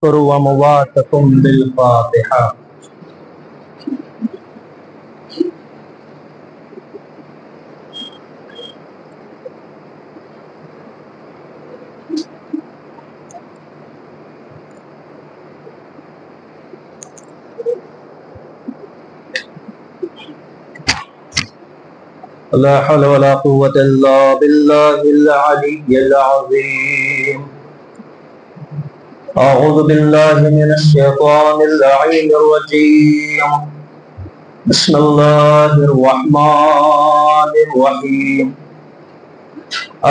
واذكروا أمواتكم بالفاتحة. لا حول ولا قوة إلا بالله العلي العظيم. أعوذ بالله من الشيطان اللعين الرجيم. بسم الله الرحمن الرحيم.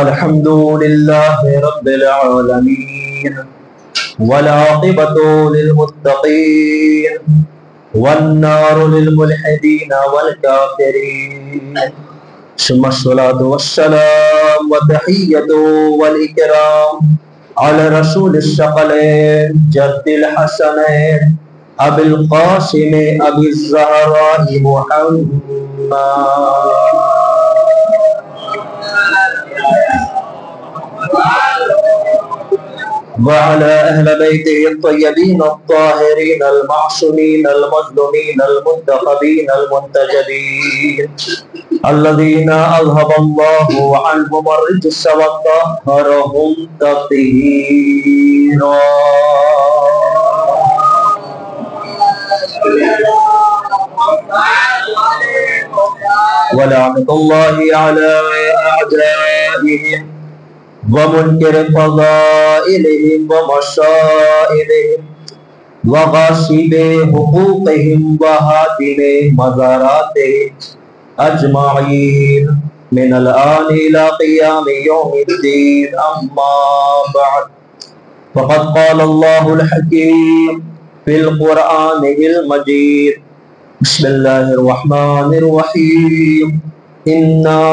الحمد لله رب العالمين والعاقبة للمتقين والنار للملحدين والكافرين. ثم الصلاة والسلام وتحية والإكرام على رسول الثقلين جد الحسنين أبي القاسم أبي الزهراء محمد وعلى أهل بيته الطيبين الطاهرين المعصومين المظلومين المنتخبين المنتجبين الذين أذهب الله عنهم الرجس وطهرهم تطهيرا. ولعنة الله على أعدائهم ومنكر فضائلهم ومشائرهم وغاصب حقوقهم وهادم مزاراتهم أجمعين من الآن إلى قيام يوم الدين. أما بعد فقد قال الله الحكيم في القرآن المجيد. بسم الله الرحمن الرحيم. إنا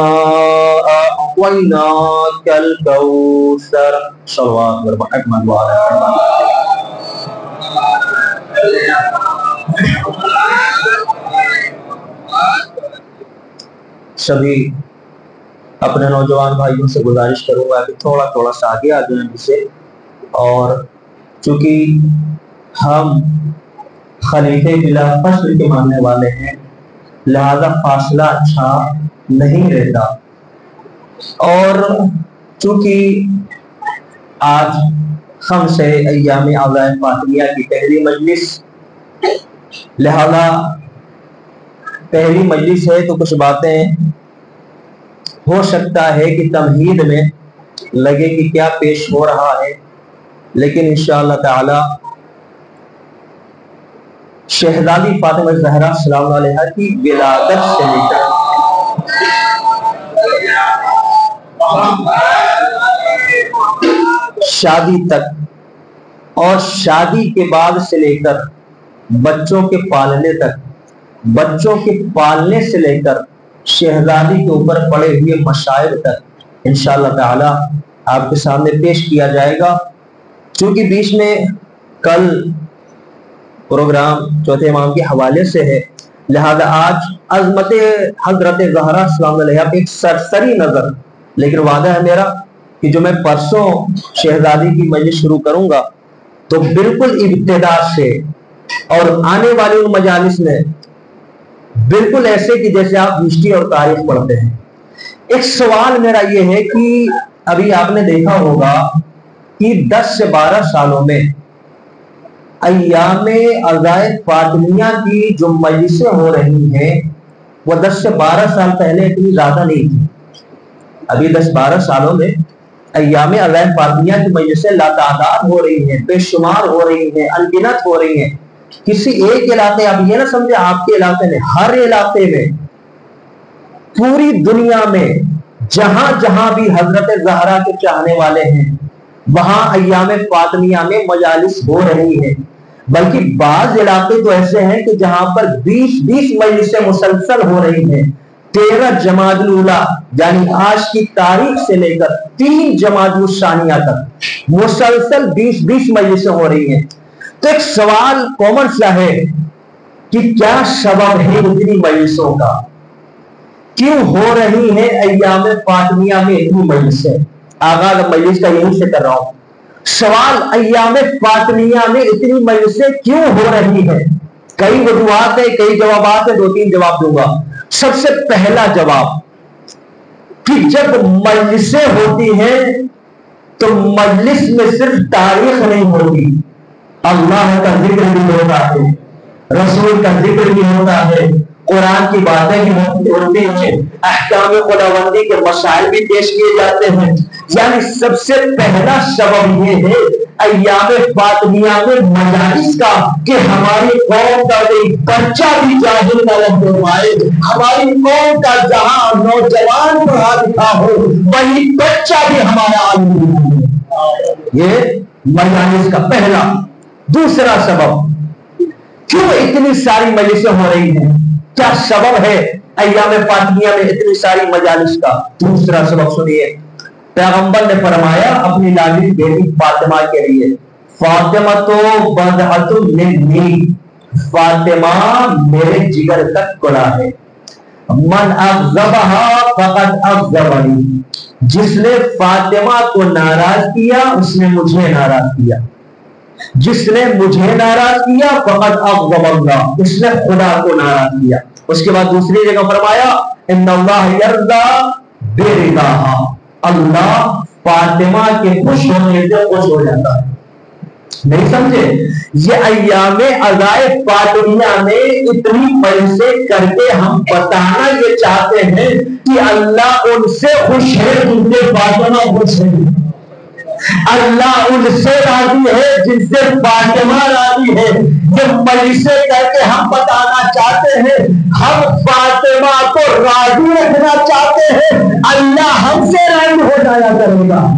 أعطيناك الكوثر. صلوات محمد وعلى سبھی اپنے نوجوان بھائیوں سے گزارش کروں گا کہ تھوڑا تھوڑا سا آگے آ جائیں سے، اور چونکہ ہم خلیفہ بلا فصل کے ماننے والے ہیں لہذا فاصلہ اچھا نہیں رہتا، اور چونکہ آج خمس ایام اعضاء فاطمیہ کی پہلی مجلس، لہذا پہلی مجلس ہے تو کچھ باتیں ہو سکتا ہے کہ تمہید میں لگے کہ کیا پیش ہو رہا ہے، لیکن انشاءاللہ تعالی شہزادی فاطمہ زہرا سلام علیہا کی ولادت سے لے کر شادی تک اور شادی کے بعد سے لے کر بچوں کے پالنے تک، بچوں کے پالنے سے لے کر شہزادی کے اوپر پڑے ہوئے مشائب تک انشاءاللہ تعالی آپ کے سامنے پیش کیا جائے گا۔ چونکہ بیچ میں کل پروگرام چوتھے امام کے حوالے سے ہے، لہذا آج عظمت حضرت زہرا سلام علیہا ایک سرسری نظر، لیکن وعدہ ہے میرا کہ جو میں پرسوں شہزادی کی مجلس شروع کروں گا تو بالکل ابتدا سے اور آنے والی ان مجالس میں بالکل ایسے کہ جیسے آپ ہسٹری اور تاریخ پڑھتے ہیں۔ ایک سوال میرا یہ ہے کہ ابھی آپ نے دیکھا ہوگا کہ 10 سے 12 سالوں میں ایام اعضاء فاطمیہ کی جو مجلسیں ہو رہی ہیں وہ 10 سے 12 سال پہلے اتنی زیادہ نہیں تھی۔ ابھی 10-12 سالوں میں ایام اعضاء فاطمیہ کی مجلسیں لاتعداد ہو رہی ہیں، بے شمار ہو رہی ہیں، انگنت ہو رہی ہیں۔ کسی ایک علاقے، آپ یہ نہ سمجھے آپ کے علاقے میں، ہر علاقے میں، پوری دنیا میں جہاں جہاں بھی حضرت زہرا کے چاہنے والے ہیں وہاں ایام فاطمیہ میں مجالس ہو رہی ہیں، بلکہ بعض علاقے تو ایسے ہیں کہ جہاں پر 20 مجلسیں مسلسل ہو رہی ہیں۔ 13 جمادی الاولیٰ یعنی آج کی تاریخ سے لے کر 3 جمادی الثانیہ تک مسلسل 20 مجلسیں ہو رہی ہیں۔ تو ایک سوال کامن سا ہے کہ کیا سبب ہے اتنی مجلسوں کا، کیوں ہو رہی ہیں ایام فاطمیہ میں اتنی مجلسیں؟ آغاز مجلس کا یہیں سے کر رہا ہوں۔ سوال ایام فاطمیہ میں اتنی مجلسیں کیوں ہو رہی ہیں؟ کئی وجوہات ہیں، کئی جوابات ہیں، 2-3 جواب دوں گا۔ سب سے پہلا جواب کہ جب مجلسیں ہوتی ہیں تو مجلس میں صرف تاریخ نہیں ہوتی، اللہ کا ذکر بھی ہوتا ہے، رسول کا ذکر بھی ہوتا ہے، قرآن کی باتیں بھی ہوتی ہیں، احکام خداوندی کے مسائل بھی پیش کیے جاتے ہیں۔ یعنی سب سے پہلا سبب یہ ہے ایام فاطمیہ میں مجالس کا کہ ہماری قوم کا کوئی بچہ بھی جاہل نہ رہ پائے، ہماری قوم کا جہاں نوجوان پڑھا لکھا ہو وہی بچہ بھی ہمارا عالم ہو۔ یہ مجالس کا پہلا۔ دوسرا سبب، کیوں اتنی ساری مجلسیں ہو رہی ہیں؟ کیا سبب ہے ایام فاطمیہ میں اتنی ساری مجالس کا؟ دوسرا سبب سنیے، پیغمبر نے فرمایا اپنی لاڈلی بیٹی فاطمہ کے لیے، فاطمہ تو بضعۃ منی، فاطمہ میرے جگر کا ٹکڑا ہے، من اغضبہا فقد اغضبنی، جس نے فاطمہ کو ناراض کیا اس نے مجھے ناراض کیا، جس نے مجھے ناراض کیا فقد اغضب اللہ، اس نے خدا کو ناراض کیا۔ اس کے بعد دوسری جگہ فرمایا ان اللہ یرضی برضاہا، اللہ فاطمہ کے خوش ہونے سے خوش ہو جاتا ہے۔ نہیں سمجھے؟ یہ ایام عزائے فاطمیہ میں اتنی مجلسیں کر کے ہم بتانا یہ چاہتے ہیں کہ اللہ ان سے خوش ہے جن سے فاطمہ خوش ہے، اللہ ان سے راضی ہے جن سے فاطمہ راضی ہے۔ یہ مجلسیں کر کے ہم بتانا چاہتے ہیں ہم فاطمہ کو راضی رکھنا چاہتے ہیں، اللہ ہم سے راضی ہو جایا کرے گا۔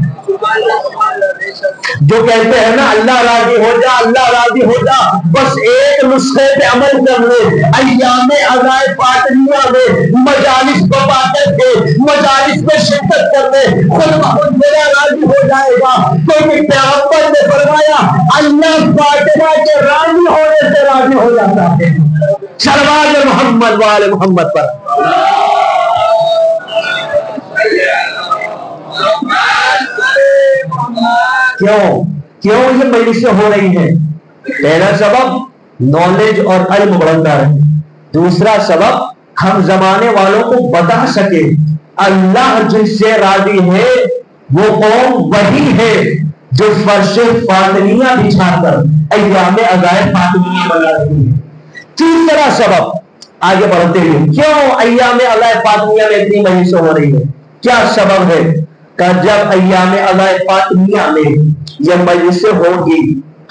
جو کہتے ہیں نا اللہ راضی ہو جا، اللہ راضی ہو جا، بس ایک نسخے پہ عمل کر لے، ایام عزائے فاطمیہ میں مجالس کو کر کے مجالس میں شرکت کر لے، خود بخود میرا راضی ہو جائے گا، کیونکہ پیغمبر نے فرمایا اللہ فاطمہ کے راضی ہونے سے راضی ہو جاتا ہے۔ صلوات محمد وآل محمد پر۔ کیوں یہ مجلسیں ہو رہی ہیں؟ پہلا سبب نالج اور علم بڑھتا رہے، دوسرا سبب ہم زمانے والوں کو بتا سکے اللہ جن سے راضی ہے وہ قوم وہی ہے جو فرش فاطمیہ بچھا کر ایام عزائے فاطمیہ بنا رہی ہے۔ تیسرا سبب آگے بڑھتے ہیں، کیوں ایام عزائے فاطمیہ میں اتنی مجلسیں ہو رہی ہے؟ کیا سبب ہے؟ کہ جب ایام عزائے فاطمیہ میں یہ مجلسیں ہوگی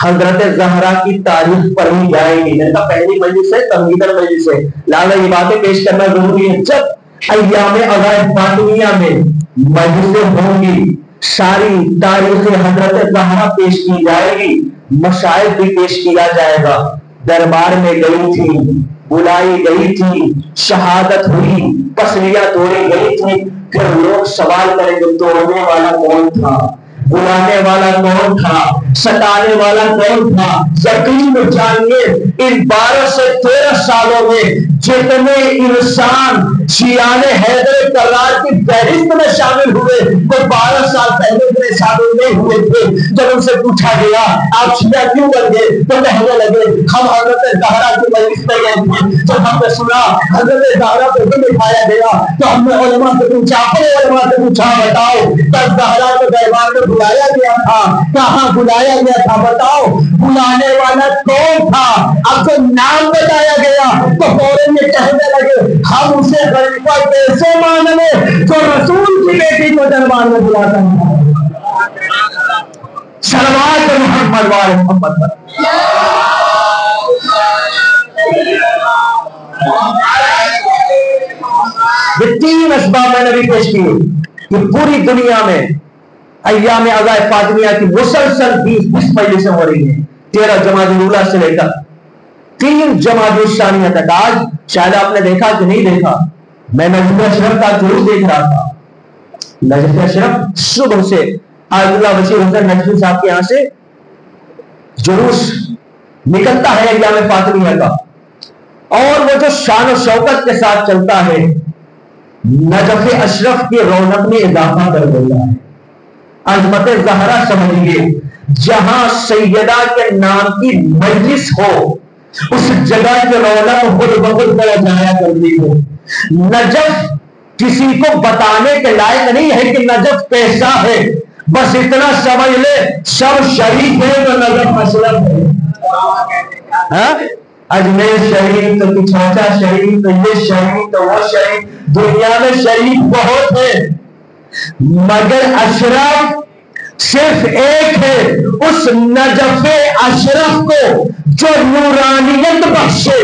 حضرت زہرا کی تاریخ پڑھی جائے گی، جن کا پہلی مجلس ہے تمہیدن مجلس ہے، لہذا یہ باتیں پیش کرنا ضروری ہے۔ جب ایام عزائے فاطمیہ میں مجلسیں ہوں گی ساری تاریخ حضرت زہرا پیش کی جائے گی، مشاہد بھی پیش کیا جائے گا، دربار میں گئی تھی، بلائی گئی تھی، شہادت ہوئی، پسلیاں توڑی گئی تھی، پھر لوگ سوال کریں گے توڑنے والا کون تھا، بلانے والا کون تھا، ستانے والا کون تھا؟ یقین جانیے ان 12 سے 13 سالوں میں جتنے انسان شیعان حیدر کرار کی فہرست میں شامل ہوئے وہ 12 سال پہلے اتنے شامل نہیں ہوئے تھے۔ جب ان سے پوچھا گیا آپ شیعہ کیوں بن گئے تو کہنے لگے ہم حضرت زہرا کی مجلس میں گئے تھے، جب ہم نے سنا حضرت زہرا کو دکھایا گیا تو ہم نے علماء سے پوچھا، اپنے علماء سے پوچھا بتاؤ تب زہرا کو دربار میں بلایا گیا تھا، کہاں بلایا گیا تھا بتاؤ، بلانے والا کون تھا؟ اب جو نام بتایا گیا تو فوراً یہ کہنے لگے ہم اسے خلیفہ کیسے مان لیں جو رسول کی بیٹی کو دربار میں بلاتا ہے۔ صلوات محمد وآل محمد پر۔ یہ 3 اسباب میں نے بھی پیش کیے کہ پوری دنیا میں ایام عزائے فاطمیہ کی مسلسل 20 مجلسیں ہو رہی ہیں، 13 جمادی الاولیٰ سے لے کر 3 جمادی الثانیہ تک۔ آج شاید آپ نے دیکھا کہ نہیں دیکھا، میں نجف اشرف کا جلوس دیکھ رہا تھا، نجف اشرف صبح سے آیت اللہ بشیر حسین نجفی صاحب کے یہاں سے جلوس نکلتا ہے ایام فاطمیہ کا، اور وہ جو شان و شوکت کے ساتھ چلتا ہے نجف اشرف کی رونق میں اضافہ کر دیتا ہے۔ عظمت زہرا سمجھیے، جہاں سیدہ کے نام کی مجلس ہو اس جگہ کی رونق خود بخود بڑھ جایا کرتی ہو. نجف کسی کو بتانے کے لائق نہیں ہے کہ نجف کیسا ہے، بس اتنا سمجھ لے سب شریف ہے تو نجف اشرف ہے. اجمیر شریف تو پچھوچا شریف تو یہ شریف تو وہ شریف، دنیا میں شریف بہت ہے مگر اشرف صرف ایک ہے. اس نجف اشرف کو جو نورانیت بخشے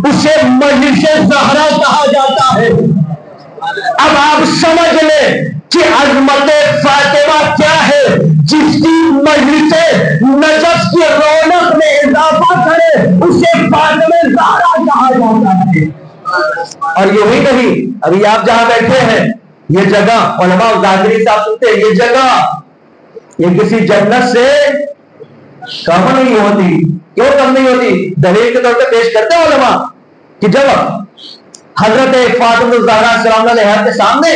اسے مجلس زہرا کہا جاتا ہے. اب آپ سمجھ لیں کہ عظمت فاطمہ کیا ہے جس کی مجلس نجف کی رونق میں اضافہ کرے اسے فاطمہ زہرا کہا جاتا ہے. اور یہی نہیں، ابھی آپ جہاں بیٹھے ہیں یہ جگہ علماء ذاکری صاحب سنتے ہیں، یہ جگہ یہ کسی جنت سے کم نہیں ہوتی. کیوں کم نہیں ہوتی؟ دلیل کے طور پہ پیش کرتے ہیں علماء کہ جب حضرت فاطمہ الزہرا سلام اللہ علیہا کے سامنے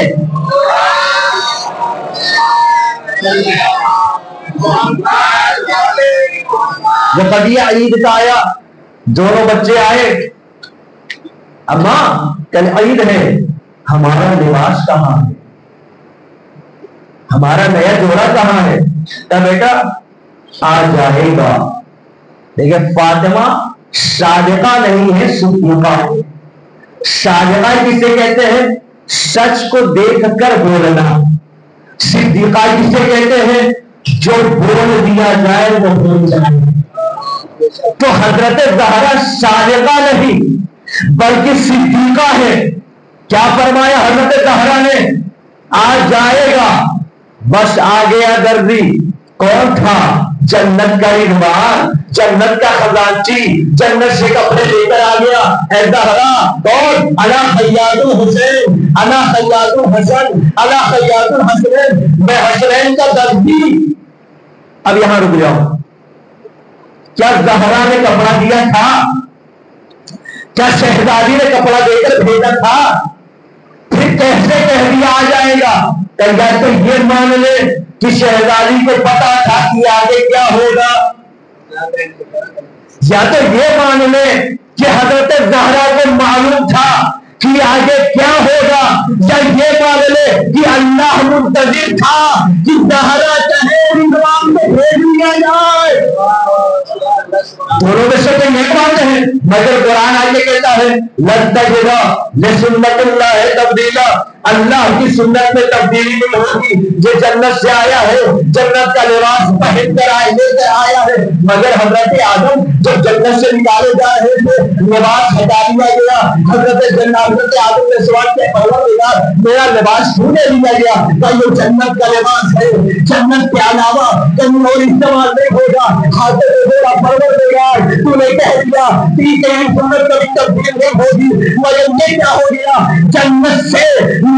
جب قضیہ عید کا آیا، دونوں بچے آئے، اماں کل عید ہے، ہمارا لباس کہاں ہے، ہمارا نیا جوڑا کہاں ہے؟ تب بیٹا آ جائے گا. لیکن فاطمہ صادقہ نہیں ہے، صدیقہ ہے. صادقہ کسے کہتے ہیں؟ سچ کو دیکھ کر بولنا. صدیقہ کسے کہتے ہیں؟ جو بول دیا جائے وہ بول جائے. تو حضرت زہرا صادقہ نہیں بلکہ صدیقہ ہے. کیا فرمایا حضرت زہرا نے؟ آ جائے گا. بس آ گیا درزی. کون تھا؟ جنت کا رضوان، جنت کا خزانچی، جنت سے کپڑے لے کر آ گیا. اے زہرا کون؟ انا خیاط الحسین، انا خیاط الحسن، انا خیاط الحسنین، میں حسنین کا درزی. اب یہاں رک جاؤ. کیا زہرا نے کپڑا دیا تھا؟ کیا شہزادی نے کپڑا دے کر بھیجا تھا؟ پھر کیسے کہہ دیا آ جائے گا؟ یا تو یہ مان لے کہ شہزادی کو پتا تھا کہ آگے کیا ہوگا، یا تو یہ مان لے کہ حضرت زہرا کو معلوم تھا کہ آگے کیا ہوگا، یا یہ مان لے کہ اللہ منتظر تھا کہ زہرا چاہے رضوان کو بھیج دیا جائے. دونوں میں سے کوئی ایک بات ہے. مگر قرآن آگے کہتا ہے لن تجد لسنت اللہ تبدیلا، اللہ کی سنت میں تبدیلی نہیں ہوگی. یہ جنت سے آیا ہے، جنت کا لباس پہن کر آیا ہے. مگر حضرت آدم جب جنت سے نکالے جا رہے تھے لباس ہٹا دیا گیا. حضرت آدم نے سوال کیا پروردگار میرا لباس کیوں لے لیا گیا؟ کہ یہ جنت کا لباس ہے، جنت کے علاوہ کہیں اور استعمال نہیں ہوگا. پروردگار تو نے کہہ دیا کہ تیری سنت کبھی تبدیل نہیں ہوگی. مگر یہ کیا ہو گیا؟ جنت سے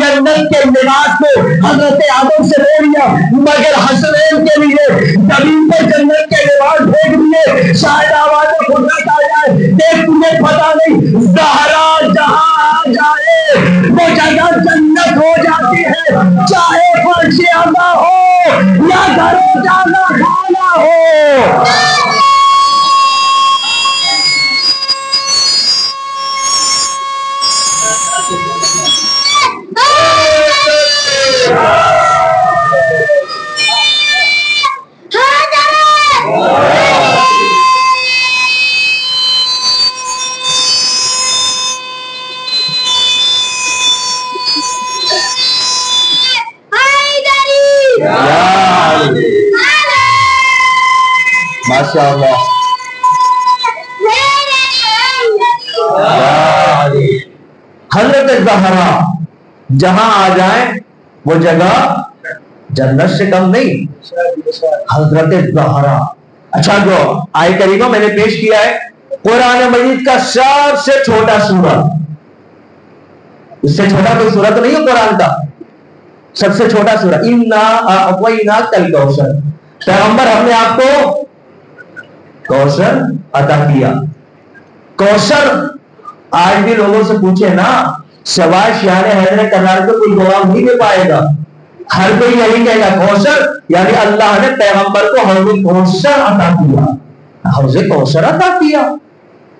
جنت کے لباس کو حضرت آدم سے لے لیا مگر حسنین کے لیے زمین پہ جنت کے لباس بھیج دیے. شاید آواز قدرت آ جائے. دیکھ تمہیں پتا نہیں زہرا جہاں آ جائے وہ جگہ جنت ہو جاتی ہے، چاہے فرش اعلیٰ ہو یا گھر جانا کھانا ہو. ماشاء اللہ. حضرت زہرا جہاں آ جائیں وہ جگہ جنت سے کم نہیں. حضرت زہرا. اچھا جو آئے کریمہ میں نے پیش کیا ہے قرآن مجید کا سب سے چھوٹا سورہ، اس سے چھوٹا کوئی سورہ تو نہیں ہے قرآن کا. سب سے چھوٹا سورہ اِنَّا أَعْطَيْنَاكَ الْكَوْثَرَ. پیغمبر ہم نے آپ کو کوثر عطا کیا. کوثر آج بھی لوگوں سے پوچھے نا سوائے شیان حیدر کرار کو کوئی جواب نہیں دے پائے گا. ہر کوئی یہی کہے گا کوثر، یعنی اللہ نے پیغمبر کو حوض کوثر عطا کیا، حوض کوثر عطا کیا۔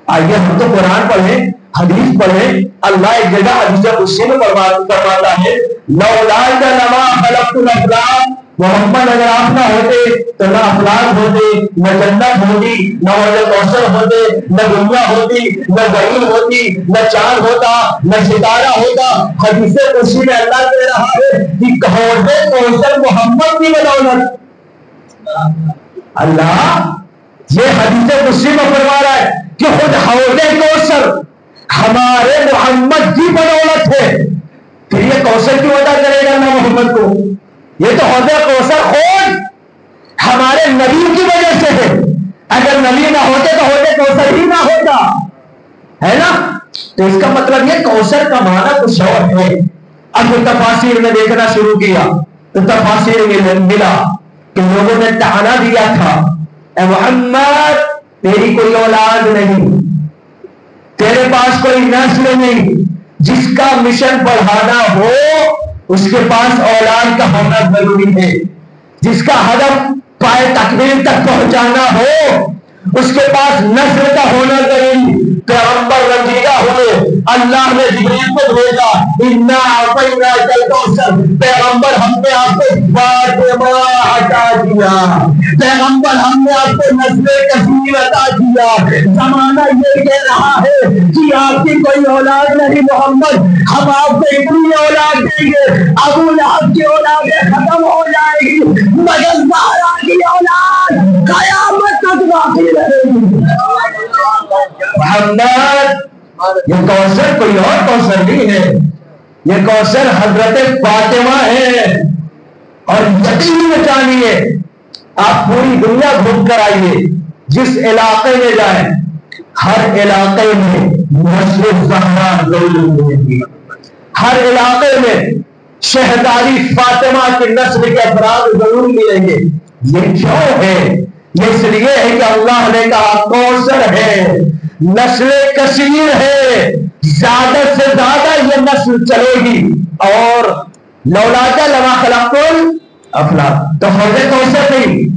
آئیے ہم تو قرآن پڑھیں، حدیث پڑھیں۔ اللہ ایک جگہ حدیث قدسی میں فرماتا ہے لولا لما خلقت الافلاک، محمد اگر آپ نہ ہوتے تو نہ افلاک ہوتے، نہ جنت ہوتی، نہ حوض کوثر ہوتے، نہ دنیا ہوتی، نہ زمین ہوتی، نہ چاند ہوتا، نہ ستارہ ہوتا۔ حدیث قدسی میں اللہ کہہ رہا ہے کہ حوض کوثر محمد کی بدولت، اللہ یہ حدیث قدسی میں فرما رہا ہے کہ خود حوض کوثر ہمارے محمد کی بدولت ہے۔ پھر یہ کوثر کیوں ادا کرے گا اللہ محمد کو؟ یہ تو حوض کوثر خود ہمارے نبی کی وجہ سے ہے، اگر نبی نہ ہوتے تو حوض کوثر ہی نہ ہوتا، ہے نا؟ تو اس کا مطلب یہ کوثر کا معنی کچھ اور ہے۔ اب تفاسیر میں دیکھنا شروع کیا تو تفاسیر میں ملا کہ لوگوں نے طعنہ دیا تھا اے محمد تیری کوئی اولاد نہیں، تیرے پاس کوئی نسل نہیں، جس کا مشن بڑھانا ہو اس کے پاس اولاد کا ہونا ضروری ہے، جس کا ہدف پائے تکمیل تک پہنچانا ہو اس کے پاس نسل کا ہونا ضروری۔ پیغمبر رنجیدہ ہوئے، اللہ نے جبریل کو بھیجا انا اعطیناک الکوثر، پیغمبر ہم نے آپ کو فاطمہ عطا کیا، پیغمبر ہم نے آپ کو نسل کثیر عطا کیا۔ زمانہ یہ کہہ رہا ہے کہ آپ کی کوئی اولاد نہیں محمد، ہم آپ کو اتنی اولاد دیں گے ابو لہب کی اولادیں ختم ہو جائے گی مگر زہرا کی اولاد قیامت تک باقی رہے گی۔ محمد یہ کوثر کوئی اور کوثر نہیں ہے، یہ کوثر حضرت فاطمہ ہے۔ اور یقین میں جانیے آپ پوری دنیا گھوم کر آئیے، جس علاقے میں جائیں ہر علاقے میں نسل زہرا ضرور ملے گی، ہر علاقے میں شہزادی فاطمہ کی نسل کے افراد ضرور ملیں گے۔ یہ کیوں ہے؟ یہ اس لیے ہے کہ اللہ نے کہا کوثر ہے، نسل کثیر ہے، زیادہ سے زیادہ یہ نسل چلے گی۔ اور لولا لما خلقت الافلاک، تو حوض کوثر نہیں،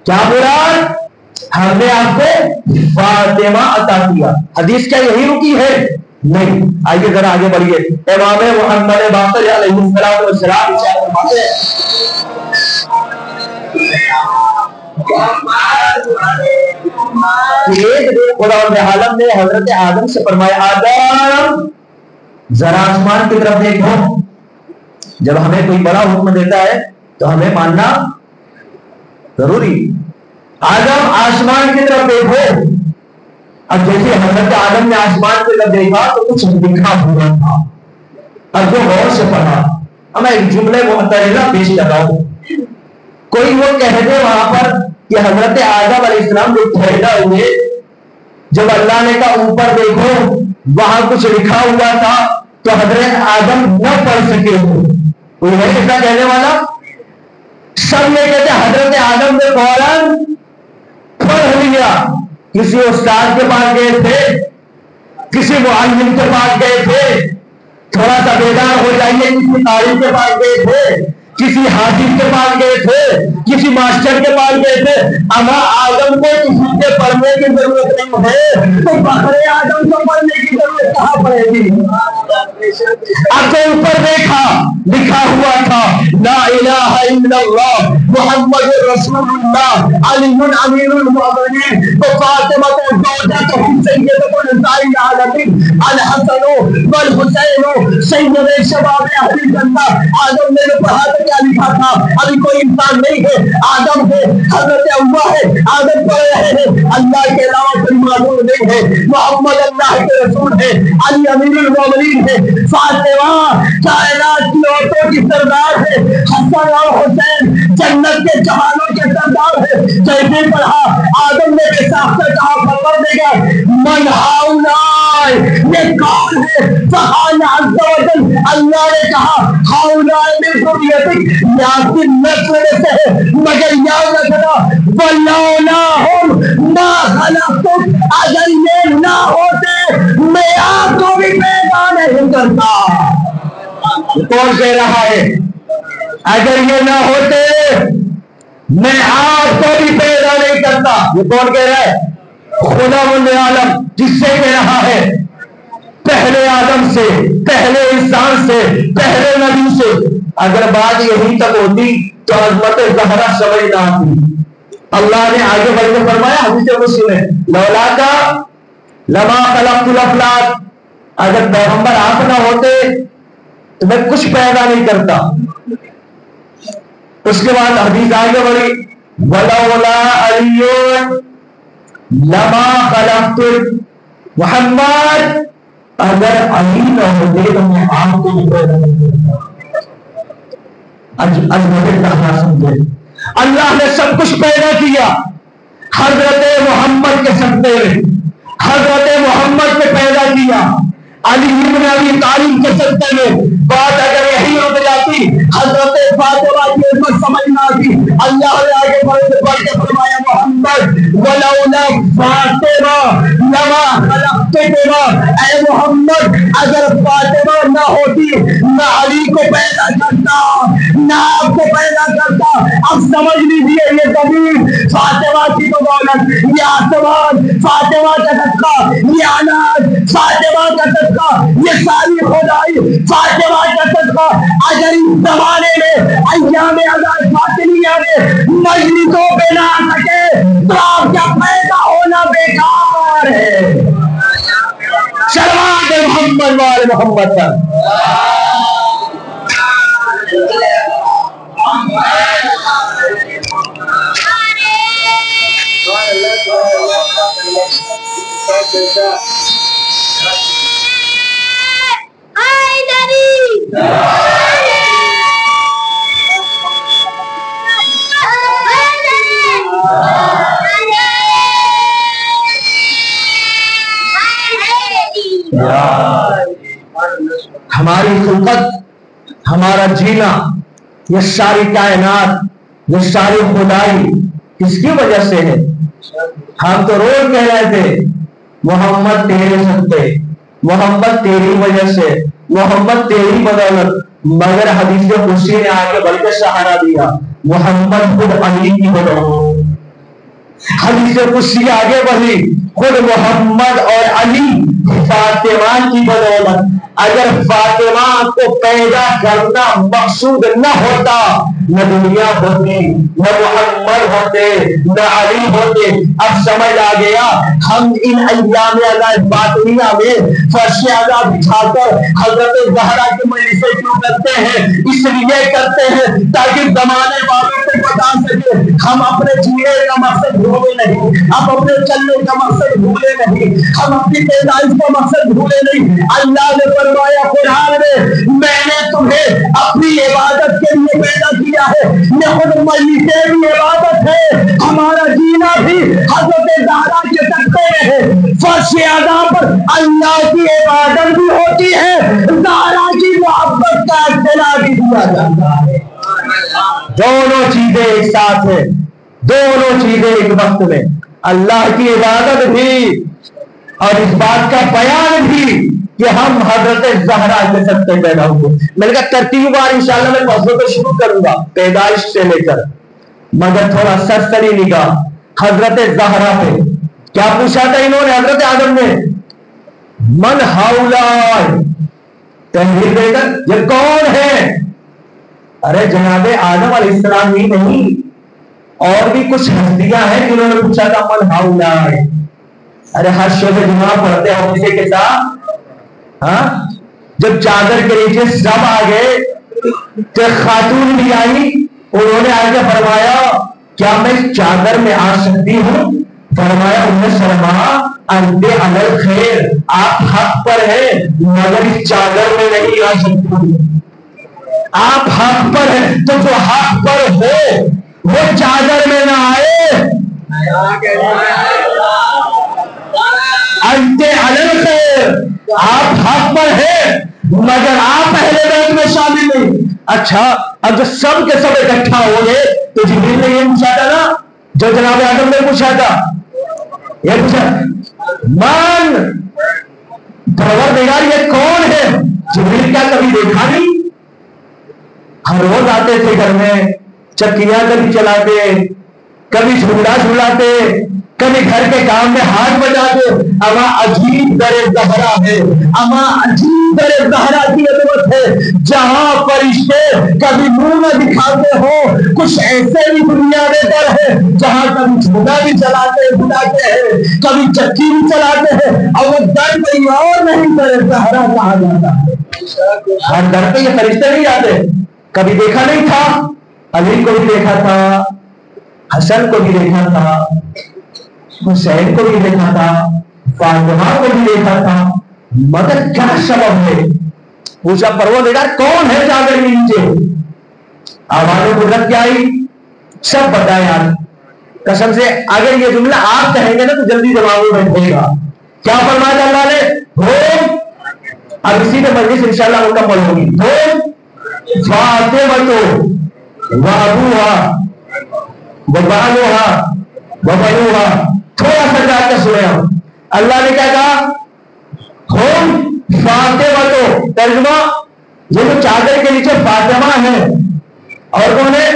کیا مراد؟ ہم نے آپ کو فاطمہ عطا کیا۔ حدیث کیا یہی رکی ہے؟ نہیں۔ آئیے ذرا آگے بڑھیے، امام محمد باقر علیہ السلام خدا عالم نے حضرت آدم سے فرمایا آدم ذرا آسمان کی طرف دیکھو۔ جب ہمیں کوئی بڑا حکم دیتا ہے تو ہمیں ماننا ضروری۔ آدم آسمان کی طرف دیکھو۔ اب جیسے حضرت آدم نے آسمان کی طرف دیکھا تو کچھ لکھا ہوا تھا، اب جو غور سے پڑھا، اب میں ایک جملے معترضہ پیش لگاؤں۔ کوئی وہ کہہ دے وہاں پر کہ حضرت آدم علیہ السلام جو پیدا ہوئے، جب اللہ نے کہا اوپر دیکھو وہاں کچھ لکھا ہوا تھا تو حضرت آدم نہ پڑھ سکے ہو، کوئی ہے ایسا کہنے والا؟ سب یہ کہتے حضرت آدم نے فوراً پڑھ لیا۔ کسی استاد کے پاس گئے تھے، کسی معلم کے پاس گئے تھے، تھوڑا سا بیدار ہو جائیے، کسی قاری کے پاس گئے تھے، کسی حافظ کے پاس گئے تھے، کسی ماسٹر کے پاس گئے تھے۔ اما آدم کو کسی کے پڑھنے کی ضرورت نہیں ہے تو بقرے آدم کو پڑھنے کی ضرورت کہاں پڑے گی؟ اب تو اوپر دیکھا لکھا ہوا تھا لا الہ الا اللہ محمد رسول اللہ علی امیر المؤمنین، تو فاطمہ کو زوجۃ سیدۃ النساء العالمین الحسن والحسین سید شباب اہل جنہ۔ آدم نے جو پڑھا تو کیا لکھا تھا؟ ابھی کوئی انسان نہیں ہے، آدم ہے، حضرت اوا ہے، آدم پڑھ رہے ہیں، اللہ کے علاوہ کوئی معلوم نہیں ہے، محمد اللہ کے رسول ہے، علی امیر المؤمنین ہے، فاطمہ کائنات کی عورتوں کی سردار ہے، حسن اور حسین جنت کے جہانوں کے سردار ہے۔ کیسے پڑھا؟ آدم نے بے ساختہ کہا پروردگار من ہؤلاء، یہ کون ہے؟ فقال عز وجل، اللہ نے کہا ہؤلاء من ذریتک، آپ کی نسل سے ہے، مگر یاد رکھنا ولولاہم ما خلقتک، اگر یہ نہ ہوتے میں آپ کو بھی پیدا نہیں کرتا۔ کون کہہ رہا ہے؟ اگر یہ نہ ہوتے میں آپ کو بھی پیدا نہیں کرتا. یہ کون کہہ رہا ہے؟ خدا مند عالم، جس سے کہہ رہا ہے پہلے آدم سے، پہلے انسان سے، پہلے نبی سے. اگر بات یہی تک ہوتی تو عظمت زہرا سمجھ نہ آتی. اللہ نے آگے بڑھ کے فرمایا حدیث مسلم ہے، لولا کا لما خلقت الافلاک، اگر پیغمبر آپ نہ ہوتے تو میں کچھ پیدا نہیں کرتا. اس کے بعد حدیث آگے بڑھی، ولولا علی لما خلقت محمد، اگر علی نہ ہوتے تو میں آپ کو بھی پیدا نہیں کرتا. سمجھے اللہ نے سب کچھ پیدا کیا حضرت محمد کے صدقے میں، حضرت محمد نے پیدا کیا علی بن ابی طالب کے صدقے میں. بات اگر یہی رک جاتی حضرت فاطمہ کی عظمت سمجھ نہ آتی. اللہ نے آگے بڑھ کے فرمایا محمد ولولا فاطمہ لما خلقتکما، اے محمد اگر فاطمہ نہ ہوتی نہ علی کو پیدا کرتا نہ آپ کو پیدا کرتا. اب سمجھ لیجیے یہ زمین فاطمہ کی بدولت، یہ آسمان فاطمہ کا صدقہ، یہ اناج فاطمہ کا صدقہ، یہ ساری خدائی فاطمہ کا صدقہ. اگر اس زمانے میں ایام اعزاز فاطمیہ میں مجلسوں پہ نہ آ سکے تو آپ کا پیدا ہونا بیکار ہے. شرمات محمد وال محمد تک. ہماری خلقت، ہمارا جینا، یہ ساری کائنات، یہ ساری خدائی کس کی وجہ سے ہے؟ ہم تو روز کہہ رہے تھے محمد تیرے صدقے، محمد تیری وجہ سے، محمد تیری بدولت. مگر حدیث قدسی نے آگے بڑھ کے سہارا دیا محمد خود علی کی بدولت. حدیث قدسی آگے بڑھی خود محمد اور علی فاطمہ کی بدولت. اگر فاطمہ کو پیدا کرنا مقصود نہ ہوتا نہ دنیا ہوتی، نہ محمد ہوتے، نہ علی ہوتے. اب سمجھ آ گیا ہم ان ایام اعزاز فاطمیہ میں فرش اعلیٰ بچھا کر حضرت زہرا کی مجلسیں کیوں کرتے ہیں؟ اس لیے کرتے ہیں تاکہ زمانے والوں کو بتا سکے ہم اپنے جینے کا مقصد بھولے نہیں، ہم اپنے چلنے کا مقصد بھولے نہیں، ہم اپنی پیدائش کا مقصد بھولے نہیں. اللہ نے فرمایا قرآن میں نے تمہیں اپنی عبادت کے لیے پیدا کیا ہے. یہ خود مجلسیں بھی عبادت ہے، ہمارا جینا بھی حضرت زہرا کے صدقے میں ہے. فرش اعلیٰ پر اللہ کی عبادت بھی ہوتی ہے، زہرا کی محبت کا اطلاع بھی دیا جاتا ہے. دونوں چیزیں ایک ساتھ ہیں، دونوں چیزیں ایک وقت میں. اللہ کی عبادت بھی اور اس بات کا بیان بھی کہ ہم حضرت زہرا کے صدقے پیدا ہوئے. میں نے کہا ترتیب بار انشاءاللہ میں موضوع کو شروع کروں گا پیدائش سے لے کر، مگر تھوڑا سرسری نگاہ حضرت زہرا پہ. کیا پوچھا تھا انہوں نے حضرت آدم نے؟ من ہاؤلائی، تحریر دے کر یہ کون ہے؟ ارے جناب آدم علیہ السلام ہی نہیں، اور بھی کچھ ہستیاں ہیں جنہوں نے پوچھا تھا من ہاؤلائی. ارے ہر شعبے جمعہ پڑھتے ہوں کسی کے ساتھ. ہاں جب چادر کے نیچے سب آ گئے تو خاتون بھی آئی، انہوں نے آگے فرمایا کیا میں چادر میں آ سکتی ہوں؟ فرمایا سلمہ انت علی الخیر، آپ حق پر ہیں مگر اس چادر میں نہیں آ سکتی. آپ حق پر ہیں تو جو حق پر ہو وہ چادر میں نہ آئے. انت علی الخیر، آپ حق پر ہیں مگر آپ پہلے بیت میں شامل نہیں. اچھا اب جو سب کے سب اکٹھا ہو گئے تو جبریل نے یہ پوچھا تھا نا جو جناب آدم نے پوچھا تھا، یہ پوچھا من پروردگار یہ کون ہے؟ جبریل کیا کبھی دیکھا نہیں؟ ہر روز آتے تھے گھر میں، چکیاں کبھی چلاتے، کبھی جھولا جھولاتے، کبھی گھر کے کام میں ہاتھ بجاتے. اما عجیب در زہرا ہے، اما عجیب در زہرا کی عظمت ہے، جہاں فرشتے کبھی منہ نہ دکھاتے ہو. کچھ ایسے بھی دنیا میں در ہے جہاں کبھی جھولا بھی بلاتے ہیں، کبھی چکی بھی چلاتے ہیں، اور وہ در کوئی اور نہیں در زہرا کہا جاتا ہے. ہر در پہ یہ فرشتے نہیں آتے. کبھی دیکھا نہیں تھا؟ علی کو بھی دیکھا تھا، حسن کو بھی دیکھا تھا، حسین کو بھی دیکھا تھا، فاطمہ کو بھی دیکھا تھا. مگر کیا سبب ہے؟ پوچھا پروردگار کون ہے چادر کے نیچے؟ آواز قدرت کیا آئی؟ سب بتائیں. آج قسم سے اگر یہ جملہ آپ کہیں گے نا تو جلدی دماغ میں بیٹھے گا. کیا فرمایا اللہ نے؟ ہو اب اسی میں مجلس انشاءاللہ مکمل ہوگی. ہو فاطمہ وابوہا وبالوہا وبنوہا. تھوڑا سا جا کے سنے ہم. اللہ نے کیا کہا؟ ہم فاطمہ. ترجمہ یہ جو چادر کے نیچے فاطمہ ہے، اور کون ہے؟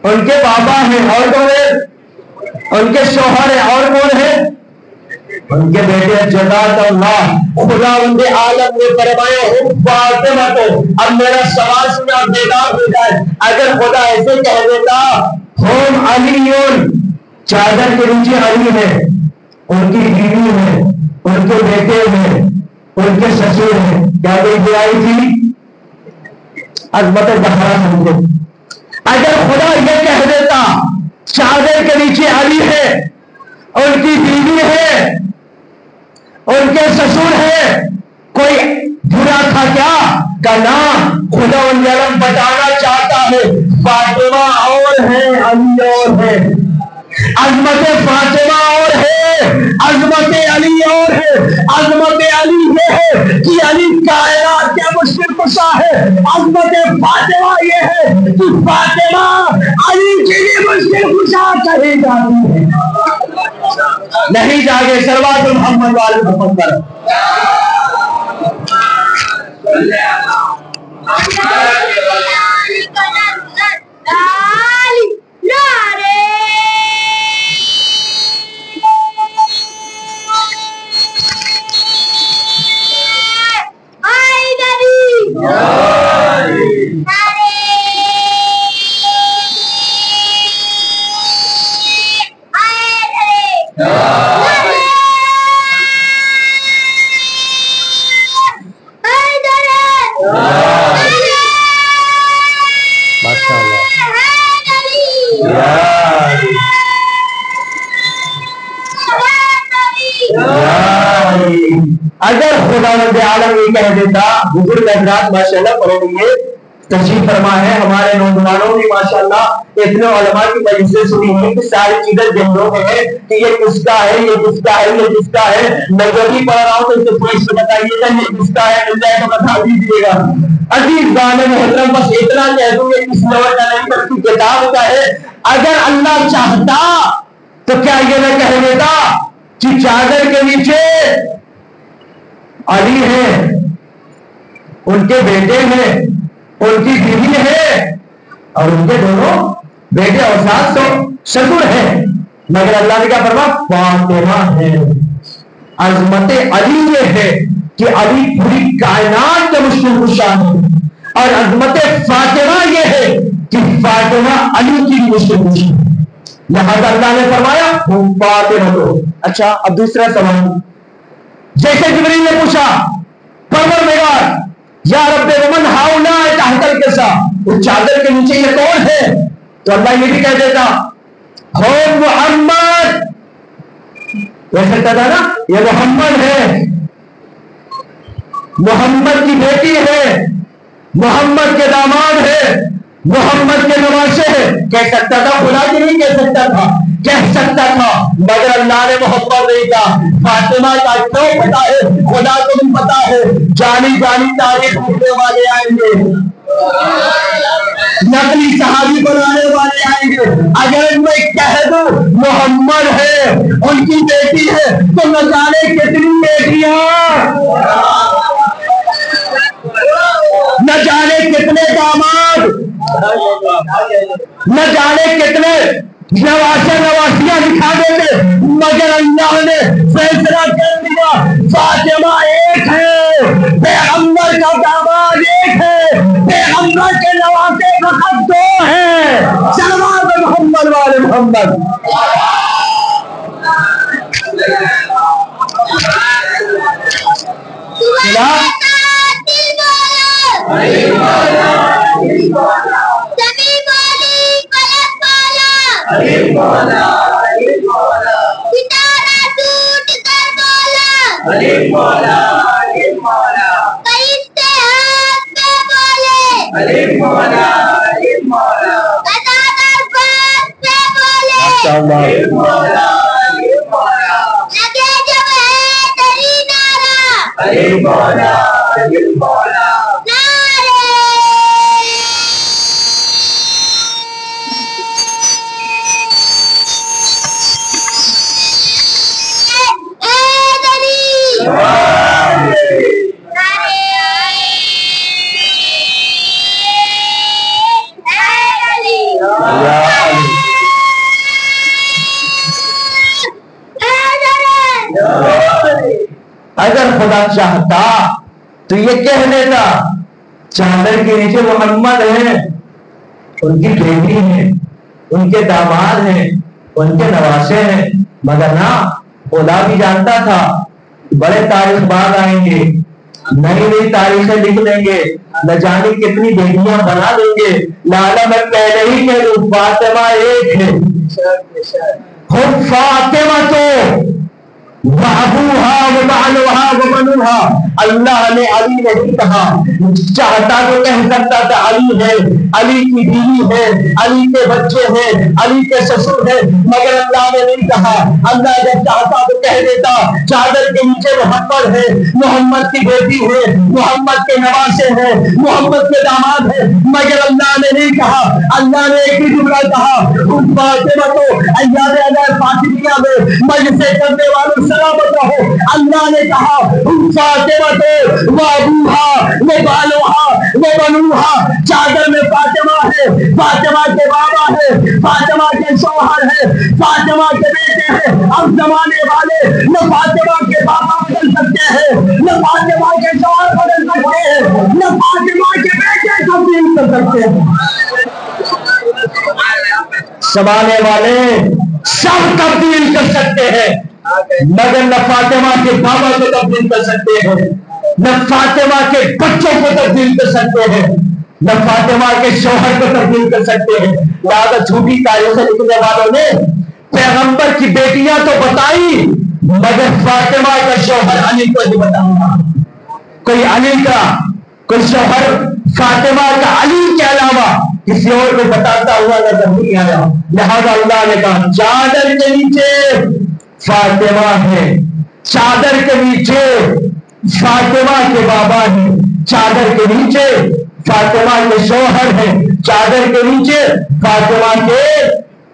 ان کے بابا ہیں. اور کون ہے؟ ان کے شوہر ہیں. اور کون ہے؟ ان کے بیٹے. جزاک اللہ. خدا ان کے عالم نے فرمایا ہم فاطمہ تو. اب میرا سوال سنا بیدار ہو جائے. اگر خدا ایسے کہہ دیتا ہم علیون، چادر کے نیچے علی ہے، ان کی بیوی ہے، ان کے بیٹے ہیں، ان کے سسر ہیں، کیا کوئی آئی تھی؟ عظمت زہرا سمجھو. اگر خدا یہ کہہ دیتا چادر کے نیچے علی ہے، ان کی بیوی ہے، ان کے سسر ہے، کوئی برا تھا کیا؟ کا نام خدا علم بتانا چاہتا ہے فاطمہ اور ہے، علی اور ہے. عظمت فاطمہ اور ہے، عظمت علی اور ہے. عظمت علی یہ ہے کہ علی کائنات کے مشکل کشا ہے. عظمت فاطمہ یہ ہے کہ فاطمہ علی کے لیے مشکل کشا کہی جاتی ہے. نہیں جاگے سروات محمد والے محمد پر. اگر خدا رب عالم یہ کہہ دیتا، بزرگ حضرات ماشاءاللہ پڑھو گے تشریف فرما ہے، ہمارے نوجوانوں نے ماشاءاللہ اتنے علماء کی مجلسیں سنی ہیں کہ ساری چیزیں ذہنوں میں ہے کہ یہ کس کا ہے، یہ کس کا ہے، یہ کس کا ہے. میں جو بھی پڑھ رہا ہوں تو اسے پولیس سے بتائیے گا یہ کس کا ہے، مل جائے تو بتا دیجیے گا. عزیز دانے محترم بس اتنا کہہ دوں یہ کس نوٹ کا نہیں بلکہ کتاب کا ہے. اگر اللہ چاہتا تو کیا یہ نہ کہہ دیتا کہ چادر کے نیچے علی ہے، ان کے بیٹے ہیں، ان کی بیوی ہے، اور ان کے دونوں بیٹے اور ساتھ سسر ہیں. مگر اللہ نے کیا فرمایا؟ فاطمہ ہے. عظمت علی یہ ہے کہ علی پوری کائنات کے مشکل کشا ہے، اور عظمت فاطمہ یہ ہے کہ فاطمہ علی کی مشکل کشا ہے. لہذا اللہ نے فرمایا ہم فاطمہ تو. اچھا اب دوسرا سوال، جیسے جبریل نے پوچھا پروردگار یا رب ومن ہؤلاء تحت الکسا، اس چادر کے نیچے یہ کون ہے؟ تو اللہ یہ بھی کہہ دیتا ہو محمد. کہہ سکتا تھا نا یہ محمد ہے، محمد کی بیٹی ہے، محمد کے داماد ہے، محمد کے نواسے ہے. کہہ سکتا تھا، خدا کی نہیں کہہ سکتا تھا، کہہ سکتا تھا. مگر اللہ نے محمد نہیں کہا. فاطمہ کا کیوں پتا ہے؟ خدا کو بھی پتا ہے. جانی جانی تاریخ لکھنے والے آئیں گے، نقلی صحابی بنانے والے آئیں گے. اگر میں کہہ دوں محمد ہے، ان کی بیٹی ہے، تو نہ جانے کتنی بیٹیاں، نہ جانے کتنے داماد، نہ جانے کتنے نواسیاں دکھا دیتے، مگر اللہ نے فیصلہ کر دیا فاطمہ ایک ہے، پیغمبر کا داماد ایک ہے، پیغمبر کے نواسے فقط دو ہیں، صلوات محمد والے محمد۔ اگر خدا چاہتا تو یہ کہہ دیتا چادر کے نیچے محمد ہیں، ان کی بیٹی ہیں، ان کے داماد ہیں، ان کے نواسے ہیں، مگر نہ، خدا بھی جانتا تھا بڑے تاریخ بعد آئیں گے، نئی نئی تاریخیں لکھ لیں گے، نہ جانے کتنی بیٹیاں بنا دیں گے، لالا میں پہلے ہی کہہ دوں فاطمہ ایک ہے، خود فاطمہ تو وَأَبُوهَا وَبَعْلُهَا وَبَنُوهَا، اللہ نے علی نہیں کہا، چاہتا تو کہہ سکتا تھا علی ہے، علی کی بیوی ہے، علی کے بچے ہیں، علی کے سسر ہیں، مگر اللہ نے نہیں کہا۔ اللہ جب چاہتا تو کہہ دیتا چادر کے نیچے محمد ہے، محمد کی بیٹی ہے، محمد کے نواسے ہیں، محمد کے داماد ہیں، مگر اللہ نے نہیں کہا۔ اللہ نے ایک ہی جملہ کہا، ان فاطمہ کو ایام اعلیٰ فاطمیہ میں مجلس کرنے والوں سلامت رہو۔ اللہ نے کہا فاطمہ تو وابوہا وبالوہا وبنوہا، چادر میں فاطمہ ہے، فاطمہ کے بابا ہے، فاطمہ کے شوہر ہے، فاطمہ کے بیٹے ہیں۔ اب زمانے والے نہ فاطمہ کے بابا بدل سکتے ہیں، نہ فاطمہ کے شوہر بدل سکتے ہیں، نہ فاطمہ کے بیٹے تبدیل کر سکتے ہیں۔ زمانے والے سب تبدیل کر سکتے ہیں، مگر نہ فاطمہ کے بابا کو تبدیل کر سکتے ہیں، نہ فاطمہ کے بچوں کو تبدیل کر سکتے ہیں، نہ فاطمہ کے شوہر کو تبدیل کر سکتے ہیں۔ لہذا جھوٹی تاریخیں لکھنے والوں نے پیغمبر کی بیٹیاں تو بتائی، مگر فاطمہ کا شوہر علی کو نہیں بتایا۔ کوئی علی کا کوئی شوہر فاطمہ کا علی کے علاوہ کسی اور کو بتاتا ہوا نظر نہیں آیا۔ لہذا اللہ نے کہا چادر کے نیچے فاطمہ ہے، چادر کے نیچے فاطمہ کے بابا ہیں، چادر کے نیچے فاطمہ کے شوہر ہیں، چادر کے نیچے فاطمہ کے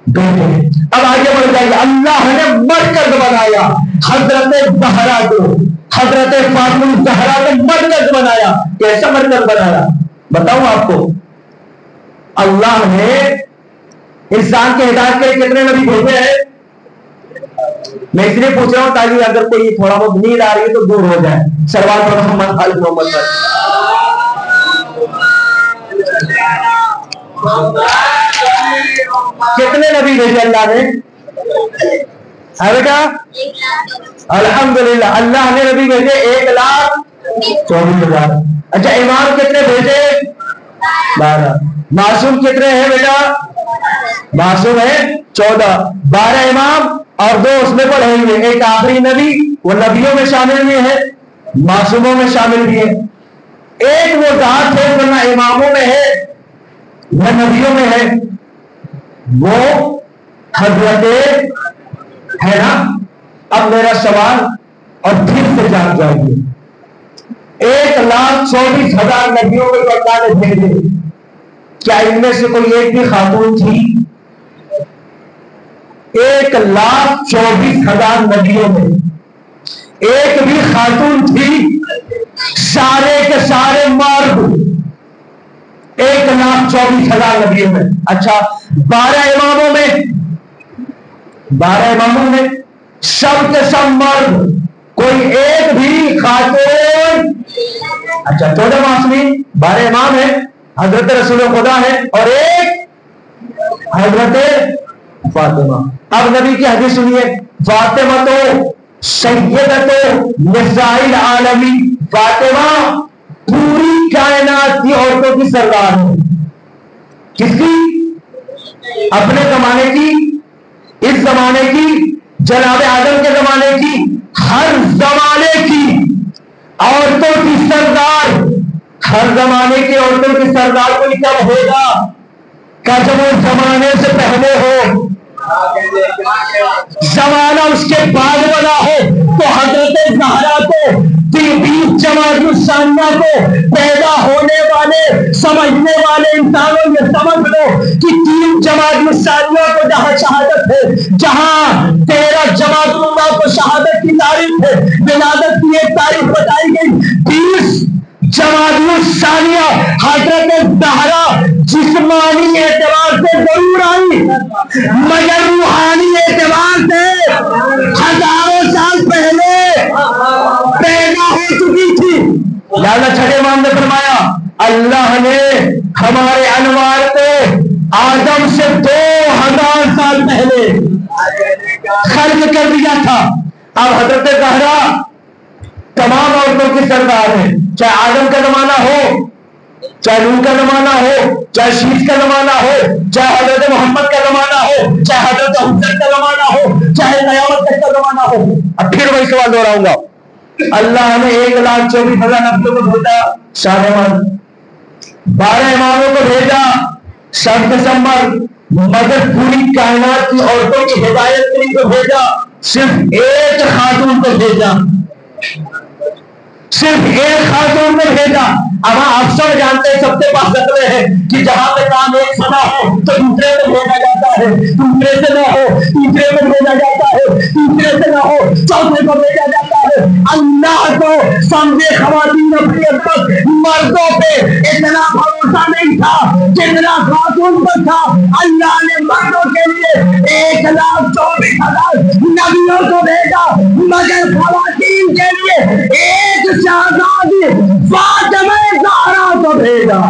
بیٹے ہیں۔ اب آگے بڑھ جائیے، اللہ نے مرکز بنایا حضرت زہرا کو، حضرت فاطمہ الزہرا کو مرکز بنایا۔ کیسا مرکز بنایا بتاؤں آپ کو؟ اللہ نے انسان کے ہدایت کے کتنے نبی بھیجے ہیں؟ میں اس لیے پوچھ رہا ہوں تاکہ اگر کوئی تھوڑا بہت نیند آ رہی ہے تو دور ہو جائے۔ سروار پر محمد خالد محمد کتنے نبی بھیجے اللہ نے؟ ہے بیٹا الحمدللہ، اللہ نے نبی بھیجے 1,24,000۔ اچھا امام کتنے بھیجے؟ 12۔ معصوم کتنے ہیں بیٹا؟ معصوم ہے 14۔ 12 امام اور 2 اس میں پڑھے ہوئے، ایک آخری نبی، وہ نبیوں میں شامل بھی ہے، معصوموں میں شامل بھی ہے۔ ایک وہ ذات ہے جو نہ اماموں میں ہے نہ نبیوں میں ہے، وہ حضرت ہے نا۔ اب میرا سوال اور پھر سے جان جائیے، 1,24,000 نبیوں میں جو اللہ نے بھیجے، کیا ان میں سے کوئی ایک بھی خاتون تھی؟ 1,24,000 نبیوں میں ایک بھی خاتون تھی؟ سارے کے سارے مرد 1,24,000 نبیوں میں. اچھا 12 اماموں میں سب کے سب مرد، کوئی ایک بھی خاتون. اچھا 14 معصومین، 12 امام ہیں، حضرت رسول خدا ہے اور ایک حضرت فاطمہ. اب نبی کی حدیث سنیے، فاطمہ تو سیدۃ نساء العالمین، فاطمہ پوری کائنات کی عورتوں کی سردار ہے. کس کی؟ اپنے زمانے کی، اس زمانے کی، جناب آدم کے زمانے کی، ہر زمانے کی عورتوں کی سردار. ہر زمانے کی عورتوں کی سردار کوئی کب ہوگا؟ کہ جب وہ زمانے سے پہلے ہو، زمانہ اس کے بعد بنا ہو. تو حضرت زہرا کو 20 جماعت الثانیہ کو پیدا ہونے والے سمجھنے والے انسانوں یہ سمجھ لو کہ 3 جماعت الثانیہ کو جہاں شہادت ہے، جہاں 13 جماعت اللہ کو شہادت کی تاریخ ہے، ولادت کی ایک تاریخ بتائی گئی. 20 جماعت الثانیہ حضرت زہرا جسمانی اعتبار سے ضرور آئی مگر روحانی اعتبار سے ہزاروں سال پہلے پیدا ہو چکی تھی. لہذا چھٹے امام نے فرمایا اللہ نے ہمارے انوار کو آدم سے 2000 سال پہلے خلق کر دیا تھا. اب حضرت زہرا تمام عورتوں کی سردار ہے، چاہے آدم کا زمانہ ہو، چاہے نوح کا زمانہ ہو، چاہے شیش کا زمانہ ہو، چاہے حضرت محمد کا زمانہ ہو، چاہے حضرت حسین کا زمانہ ہو، چاہے قیامت تک کا زمانہ ہو. اب پھر وہی سوال دہراؤں گا. اللہ نے 1,24,000 نبیوں کو بھیجا، شاہ امام 12 اماموں کو بھیجا، سب کے سب مرد، مگر پوری کائنات کی عورتوں کی ہدایت کے لیے بھیجا. صرف ایک خاتون کو بھیجا، صرف ایک خاتون نے بھیجا. اب آپ سب جانتے ہیں، سب کے پاس خطرے ہیں کہ جہاں پہ کام ایک سنا ہو تو دوسرے میں بھیجا جاتا ہے، دوسرے سے نہ ہو تیسرے میں بھیجا جاتا ہے، تیسرے سے نہ ہو چوتھے کو بھیجا جاتا ہے. اللہ کو سمجھے خواتین اپنی عظمت، مردوں پہ اتنا بھروسہ نہیں تھا جتنا خاتون پر تھا. اللہ نے مردوں کے لیے 1,24,000 نبیوں کو بھیجا مگر خواتین کے لیے ایک شہزادی فاطمہ زہرا کو بھیجا.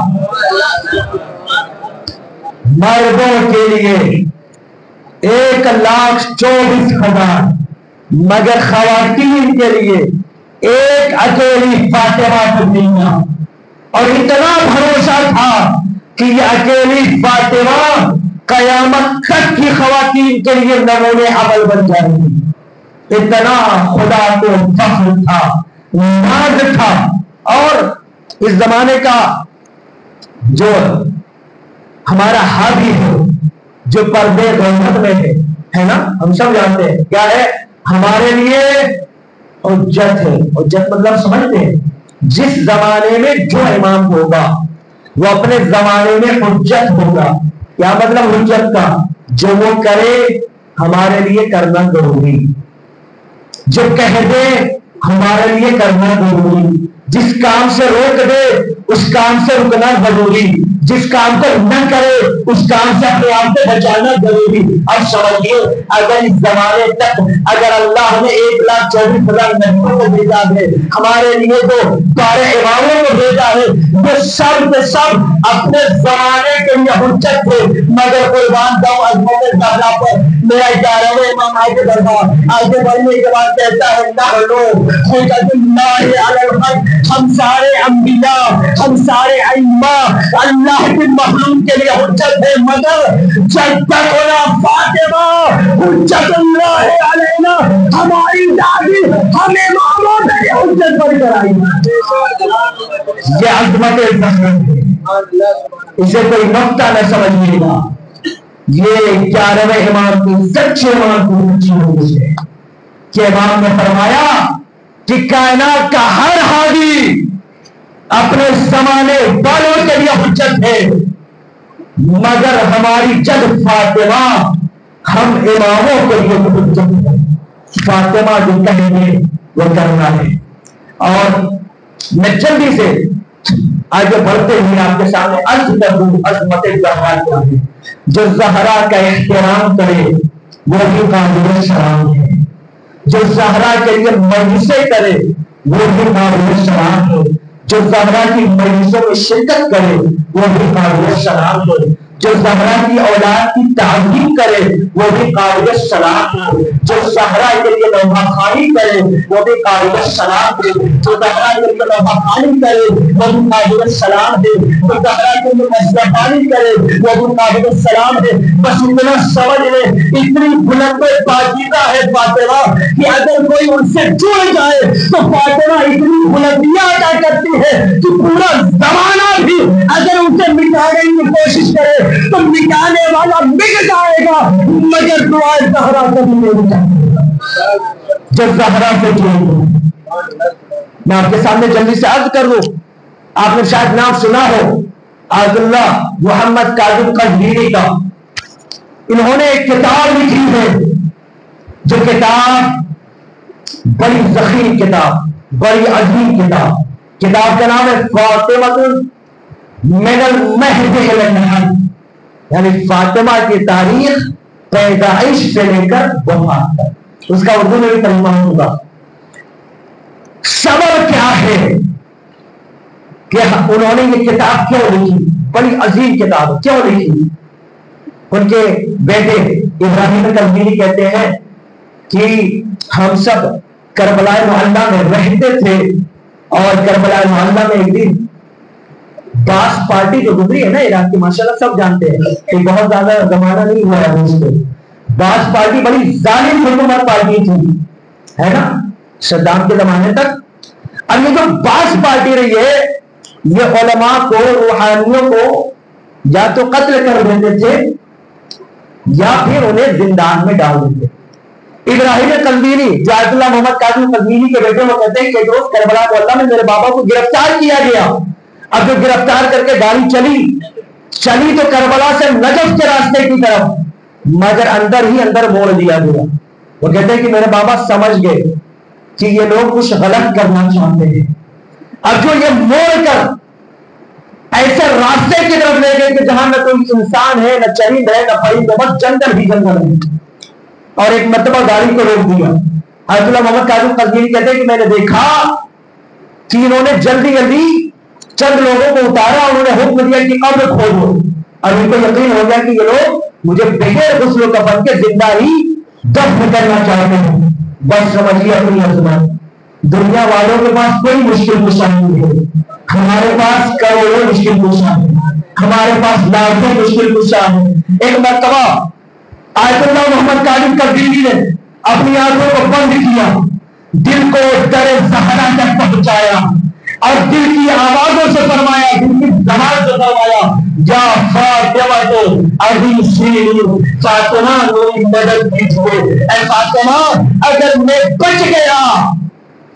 مردوں کے لیے 1,24,000 مگر خواتین کے لیے ایک اکیلی فاطمہ کو بھیجا. اور اتنا بھروسہ تھا کہ یہ اکیلی فاطمہ قیامت تک کی خواتین کے لیے نمونے عمل بن جائے گی. اتنا خدا کو فخر تھا، ناز تھا. اور اس زمانے کا جو ہمارا حاوی ہے، جو پردے غیبت میں ہے نا، ہم سب جانتے ہیں کیا ہے ہمارے لیے حجت ہے. حجت مطلب سمجھتے ہیں، جس زمانے میں جو امام ہوگا وہ اپنے زمانے میں حجت ہوگا. کیا مطلب حجت کا؟ جو وہ کرے ہمارے لیے کرنا ضروری، جو کہہ دے ہمارے لیے کرنا ضروری، جس کام سے روک دے اس کام سے رکنا ضروری، جس کام کو نہ کرے اس کام سے اپنے آپ سے بچانا ضروری. اب سمجھیے اگر اس زمانے تک اگر اللہ نے 1,24,000 نبیوں کو بھیجا ہے، ہمارے لیے تو 12 اماموں کو بھیجا ہے، وہ سب کے سب اپنے زمانے کے لیے حجت تھے. مگر قربان جاؤں عظمت زہرا پر میرا 11واں امام آگے بڑھا، آگے بڑھنے کے بعد کہتا ہے نحنو حجت اللہ علی الخلق، ہم سارے انبیاء، ہم سارے ائمہ اللہ کی مخلوق کے لیے حجت ہے. مگر جب تک ہونا فاطمہ حجت اللہ علینا، ہماری دادی ہم اماموں سے حجت بڑھ کر آئی. یہ عظمت زہرا ہے، اسے کوئی نقطہ نہ سمجھیے گا. یہ 11ویں امام کی سچے امام کی سچی ہوئی ہے کہ امام نے فرمایا کہ کائنات کا ہر ہادی اپنے زمانے والوں کے لیے حجت ہے مگر ہماری جد فاطمہ ہم اماموں کے لیے حجت ہے. فاطمہ جو کہیں گے وہ کرنا ہے. اور میں جلدی سے آگے بڑھتے ہوئے آپ کے سامنے عرض کر دوں عظمت زہرا کیا ہے. جو زہرا کا احترام کرے وہ بھی قابل سلام ہے. جو زہرا کے لیے مجلسیں کرے وہ بھی قابل سلام ہے. جو زہرا کی مجلسوں میں شرکت کرے وہ بھی قابل سلام ہے. جو زہرا کی اولاد کی تعظیم کرے وہ بھی قابل سلام ہے. جو زہرا کے لیے لوحہ خوانی کرے وہ بھی قابل سلام ہے. جو زہرا کے لیے لوحہ خوانی کرے وہ بھی قابل سلام ہے. جو زہرا کے لیے مصطفی کرے وہ بھی قابل سلام ہے. بس اتنا سمجھ لے اتنی بلند پاکیزہ ہے فاطمہ کہ اگر کوئی ان سے جڑ جائے تو فاطمہ اتنی بلندیاں ادا کرتی ہے کہ پورا زمانہ بھی اگر ان سے مٹانے کی کوشش کرے تو مٹانے والا مٹ جائے گا مگر دعائے زہرا کبھی نہیں مٹائے گا. جو زہرا سے جڑے میں آپ کے سامنے جلدی سے عرض کر دوں. آپ نے شاید نام سنا ہو آیت اللہ محمد کاظم قزوینی کا. انہوں نے ایک کتاب لکھی ہے جو کتاب بڑی ضخیم کتاب بڑی عظیم کتاب کا نام ہے فاطمہ من المہد الی اللحد، یعنی فاطمہ کی تاریخ پیدائش سے لے کر وفات تک. اس کا اردو میں بھی ترجمہ ہوگا. سبب کیا ہے کہ انہوں نے یہ کتاب کیوں لکھی؟ بڑی عظیم کتاب کیوں لکھی؟ ان کے بیٹے ابراہیم قزوینی کہتے ہیں کہ ہم سب کربلا معلیٰ میں رہتے تھے اور کربلا معلیٰ میں ایک دن باس پارٹی جو گزری ہے نا عراق کی، ماشاءاللہ سب جانتے ہیں کہ بہت زیادہ زمانہ نہیں ہوا ہے اس پہ. باس پارٹی بڑی ظالم حکومت پارٹی تھی ہے نا صدام کے زمانے تک. اب یہ جو باس پارٹی رہی ہے یہ علماء کو روحانیوں کو یا تو قتل کر دیتے تھے یا پھر انہیں زندان میں ڈال دیتے. ابراہیم قزوینی جو آیت اللہ محمد کاظم قزوینی کے بیٹے وہ کہتے ہیں کہ دوست کربلا معلیٰ میں میرے بابا کو گرفتار کیا گیا. اب جو گرفتار کر کے گاڑی چلی تو کربلا سے نجف کے راستے کی طرف مگر اندر ہی اندر موڑ دیا گیا. وہ کہتے ہیں کہ میرے بابا سمجھ گئے کہ یہ لوگ کچھ غلط کرنا چاہتے ہیں. اب جو یہ موڑ کر ایسے راستے کی طرف لے گئے کہ جہاں نہ کوئی انسان ہے نہ چرند ہے نہ پرند ہے بس جنگل ہی جنگل ہے. اور ایک مرتبہ گاڑی کو روک دیا. آیت اللہ محمد کاظم قزوینی کہتے ہیں کہ میں نے دیکھا کہ انہوں نے جلدی چند لوگوں کو اتارا اور انہوں نے حکم دیا کہ قبر کھودو. اور ان کو یقین ہو گیا کہ یہ لوگ مجھے بغیر غسل و کفن کے زندہ ہی دفن کرنا چاہتے ہیں. بس سمجھیے اپنی عظمت. دنیا والوں کے پاس کوئی مشکل کشا نہیں ہے، ہمارے پاس کروڑوں مشکل کشا ہے، ہمارے پاس لاکھوں مشکل کشا ہے. ایک مرتبہ آیت اللہ محمد کاظم قزوینی نے اپنی آنکھوں کو بند کیا، دل کو در زہرا تک پہنچایا اور دل کی آوازوں سے فرمایا، دل کی زبان سے فرمایا، یا فاطمہ تو ابھی سینی فاطمہ میری مدد کیجیے. اے فاطمہ اگر میں بچ گیا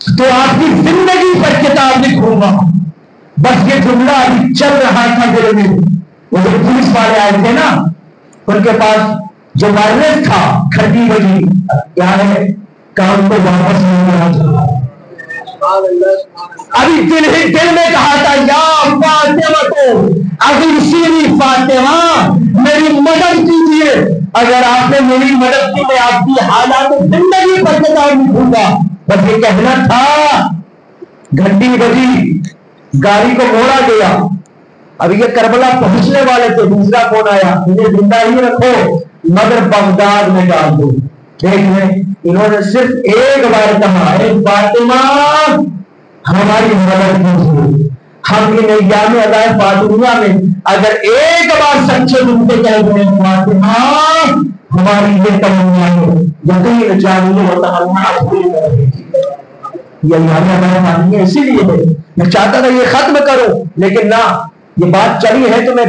تو آپ کی زندگی پر کتاب لکھوں گا. بس یہ جملہ ابھی چل رہا تھا دل میں. وہ جو پولیس والے آئے تھے نا ان کے پاس جو وائرس تھا کھٹی بجی کیا ہے کام کو واپس نہیں چاہا. ابھی دل میں کہا تھا یا فاطمہ تو ابھی سینی فاطمہ میری مدد کیجیے. اگر آپ نے میری مدد کی میں آپ کی حالات زندگی پر کتاب لکھوں گا. بس یہ کہنا تھا. گھنٹی بجی، گاڑی کو موڑا گیا. ابھی یہ کربلا پہنچنے والے تھے. دوسرا فون آیا، انہیں زندہ ہی رکھو مگر بغداد میں ڈال دو. دیکھ لیں انہوں نے صرف ایک بار کہا، اے فاطمہ ہماری مدد کیجیے. ہم ان ایام ادائے فاطمیہ میں اگر ایک بار سچے دل سے کہہ دیں فاطمہ ہماری یہ تمنا ہے، یقین جانیے وہ تمنا پوری کرے گی. یہ ایام ادائے فاطمیہ اسی لیے ہے. میں چاہتا تھا یہ ختم کروں لیکن نہ، یہ بات چلی ہے تو میں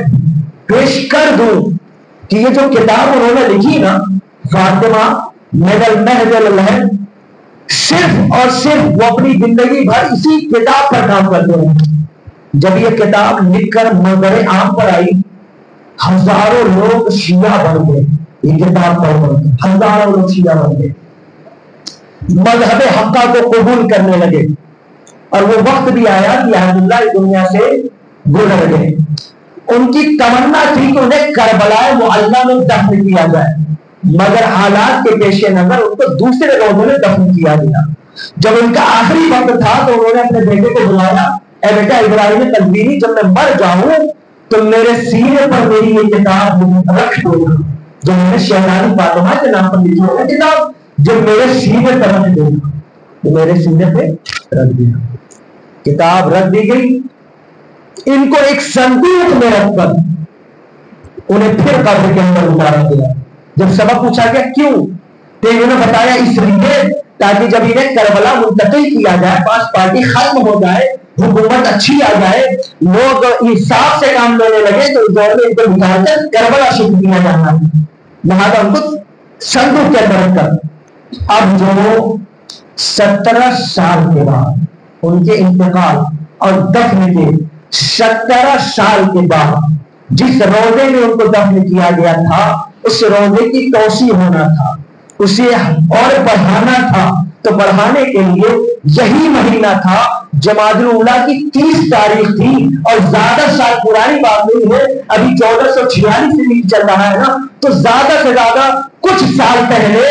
پیش کر دوں کہ یہ جو کتاب انہوں نے لکھی نا فاطمہ من المہد الی اللحد، صرف اور صرف وہ اپنی زندگی بھر اسی کتاب پر کام کرتے ہیں. جب یہ کتاب لکھ کر منظر عام پر آئی ہزاروں لوگ شیعہ بن گئے. یہ کتاب پڑھ کر ہزاروں لوگ شیعہ بن گئے، مذہب حقہ کو قبول کرنے لگے. اور وہ وقت بھی آیا کہ الحمدللہ اس دنیا سے گزر گئے. ان کی تمنا تھی کہ انہیں کربلائے معلیٰ میں دفن کیا جائے، مگر حالات کے پیش نظر ان کو دوسرے روزوں میں دفن کیا گیا. جب ان کا آخری وقت تھا تو انہوں نے اپنے بیٹے کو بلایا، اے بیٹا ابراہیم تنویری، جب میں مر جاؤں تو میرے سینے پر میری یہ کتاب رکھ دو، جو میں نے شہزادی فاطمہ کے نام پر لکھی ہوگی کتاب، جب میرے سینے پر رکھ دو. تو میرے سینے پہ رکھ دیا، کتاب رکھ دی گئی. ان کو ایک صندوق میں رکھ کر انہیں پھر قبر کے اندر اتارا گیا. جب سبب پوچھا گیا کیوں، تو انہوں نے بتایا اس لیے تاکہ جب انہیں کربلا منتقل کیا جائے، پاس پارٹی ختم ہو جائے، حکومت اچھی آ جائے، لوگ انصاف سے کام لینے لگے، تو اس دور میں ان کو نکال کر کربلا شفٹ کیا جانا ہے. لہٰذا ان کو صندوق کے اندر رکھ کر. اب جو 17 سال کے بعد ان کے انتقال اور دفن کے 17 سال کے بعد جس روزے میں ان کو دفن کیا گیا تھا، اس روزے کی توسیع ہونا تھا، اسے اور بڑھانا تھا. تو بڑھانے کے لیے یہی مہینہ تھا، جمادی الاولیٰ کی 30 تاریخ تھی، اور زیادہ سال پرانی بات نہیں ہے، ابھی 1446 سے بھی چل رہا ہے نا، تو زیادہ سے زیادہ کچھ سال پہلے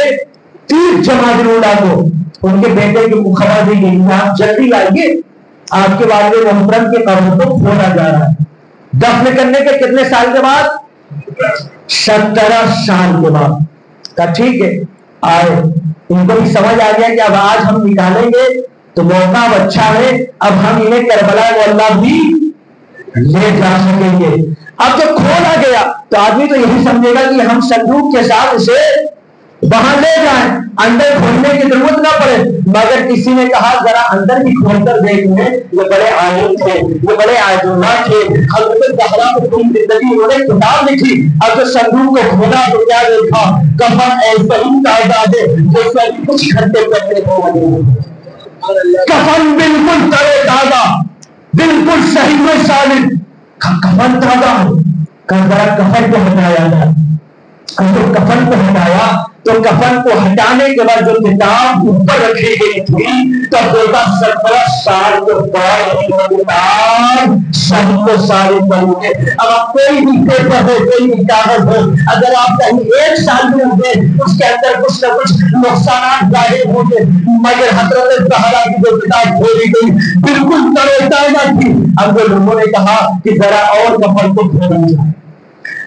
30 جمادی الاولیٰ کو ان کے بیٹے کی خبر دی گئی کہ آپ جلدی لائیے، آپ کے والد محترم کے قبر کو کھولا جا رہا ہے. دفن کرنے کے کتنے سال کے بعد؟ 17 سال کے بعد. کہا ٹھیک ہے آئے. ان کو بھی سمجھ آ گیا کہ اب آج ہم نکالیں گے تو موقع اب اچھا ہے، اب ہم انہیں کربلا واللہ بھی لے جا سکیں گے. اب جب کھولا گیا تو آدمی تو یہی سمجھے گا کہ ہم صندوق کے ساتھ اسے وہاں لے جائیں، اندر کھولنے کی ضرورت نہ پڑے. مگر کسی نے کہا ذرا اندر بھی کھول کر دیکھیں، یہ بڑے عالم تھے، یہ بڑے عالماں تھے، حضرت زہرا کو پوری زندگی انہوں نے کتاب لکھی. اب جو صندوق کو کھولا تو کیا دیکھا؟ کفن ایسا ہی تعداد ہے جیسے کچھ گھنٹے پہلے ہو. کفن بالکل ترے تازہ، بالکل صحیح و سالم. کفن تازہ ہے. ذرا کفن کو ہٹایا جائے. جو کفن کو ہٹایا تو کفن کو ہٹانے کے بعد جو کتاب اوپر رکھی گئی تھی تو دیکھا 17 سال کے بعد کتاب سب کو سارے پڑھیں گے. اب آپ کوئی بھی پیپر ہو، کوئی بھی کاغذ ہو، اگر آپ کہیں 1 سال میں ہوں گے اس کے اندر کچھ نہ کچھ نقصانات ظاہر ہوں گے. مگر حضرت زہرا کی جو کتاب کھولی گئی بالکل تر و تازہ تھی. اب وہ لوگوں نے کہا کہ ذرا اور کفن کو کھولا جائے.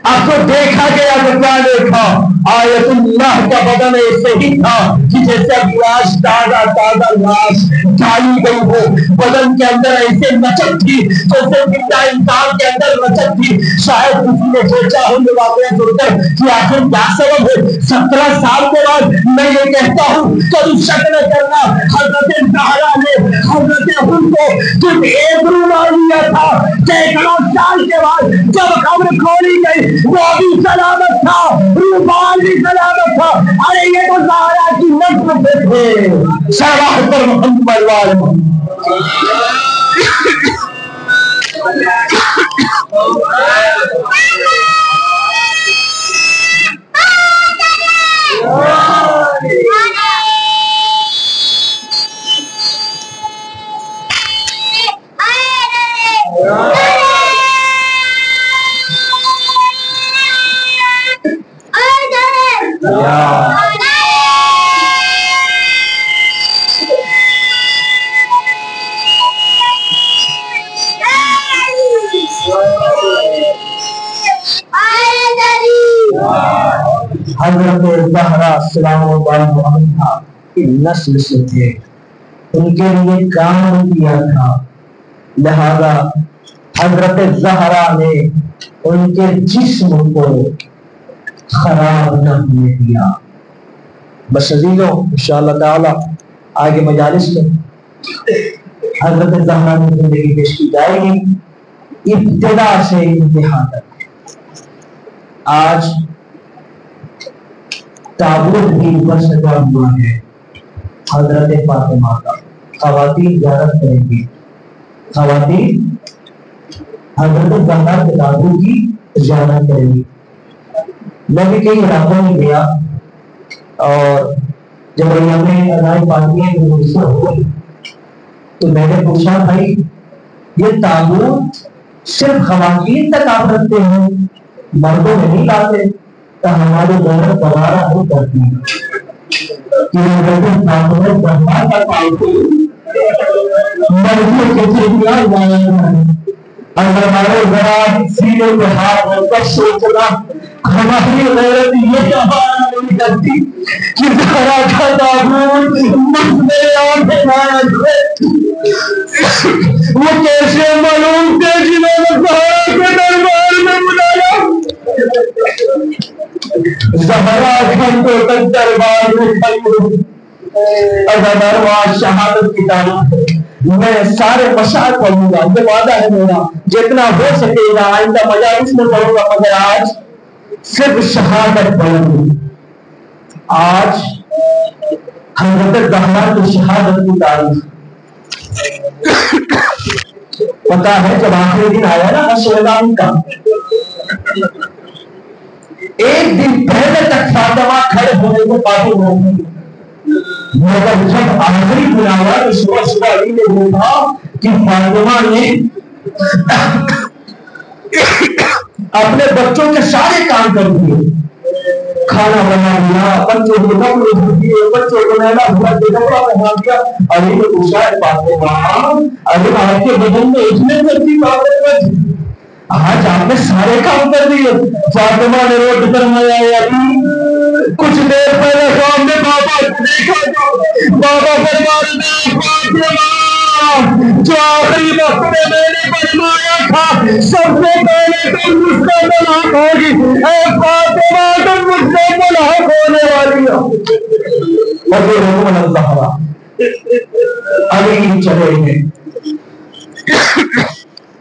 اب تو دیکھا گیا تو کیا دیکھا؟ آیت اللہ کا بدن ایسے ہی تھا کہ جیسے اب لاش تازہ تازہ لاش ڈالی گئی ہو. بدن کے اندر ایسے لچک تھی جیسے زندہ انسان کے اندر لچک تھی. شاید کسی نے سوچا ہو یہ واقعہ سن کر کہ آخر کیا سبب ہے 17 سال کے بعد میں یہ کہتا ہوں کبھی شک نہ کرنا. حضرت زہرا نے حضرت حسن کو صرف ایک رومال لیا تھا. 100 سال کے بعد جب قبر کھولی گئی وہ بھی سلامت تھا، رومال بھی سلامت تھا. ارے یہ تو زہرا کی نسل سے تھے. صلوات پر محمد والے حضرت زہرا سلام اللہ علیہا کی نسل سے تھے، ان کے لیے کام کیا تھا. لہذا حضرت زہرا نے ان کے جسم کو خراب نہ ہونے دیا. بس عزیزوں انشاءاللہ تعالی آگے مجالس میں حضرت زہرا کی زندگی پیش کی جائے گی ابتدا سے انتہا تک. آج تابوت بھی اوپر سجا ہوا ہے حضرت فاطمہ کا. خواتین زیارت کریں گی، خواتین حضرت زہرا کے تابوت کی زیارت کریں گی. میں بھی کئی علاقوں میں گیا اور جب ہمیں ادائے پارٹیاں ہوئی تو میں نے پوچھا بھائی یہ تابوت صرف خواتین تک آپ رکھتے ہیں، مردوں میں نہیں لاتے، تو ہماری دولت دوبارہ نہیں کرتی اگر ہمارے ذرا سینے پہ ہاتھ رکھ کر سوچنا، ہماری غیرت یہ نہیں کرتی کہ ذرا کا تابوت مسئلے آنکھیں مانا جائے، وہ کیسے معلوم تھے جنہوں نے زہرا کے دربار میں بلایا، زہرا گھنٹوں تک دربار میں کھڑی ہوئی۔ اگر دربار شہادت کی تعریف ہے، میں سارے مشاعر پڑھوں گا، یہ وعدہ ہے میرا، جتنا ہو سکے گا آئندہ مجالس میں پڑھوں گا، مگر آج صرف شہادت پڑھوں گی۔ آج حضرت زہرا کی شہادت کی تعریف پتا ہے، جب آخری دن آیا نا شہدان کا، ایک دن پہلے تک فاطمہ کھڑے ہونے کو قابل نہیں، مگر جب آخری دن آیا تو صبح صبح علی نے دیکھا کہ فاطمہ نے اپنے بچوں کے سارے کام کر دیے، کھانا بنا دیا، بچوں کو کپڑے دھو دیے، بچوں کو نہلا دھلا کے کپڑا پہنا دیا۔ علی نے پوچھا فاطمہ، ابھی آپ کے بدن میں اتنے بڑی طاقت تھی، آج آپ نے سارے کام کر دیے۔ فاطمہ نے روٹ فرمایا، علی کچھ دیر پہلے شام میں بابا کو دیکھا، بابا فرماتے ہیں فاطمہ جو آخری وقت میں نے فرمایا تھا سب سے پہلے تم مجھ سے ملاق ہوگی، اے فاطمہ تم مجھ سے ملاق ہونے والی ہو۔ اور زہرا علی چلے گئے،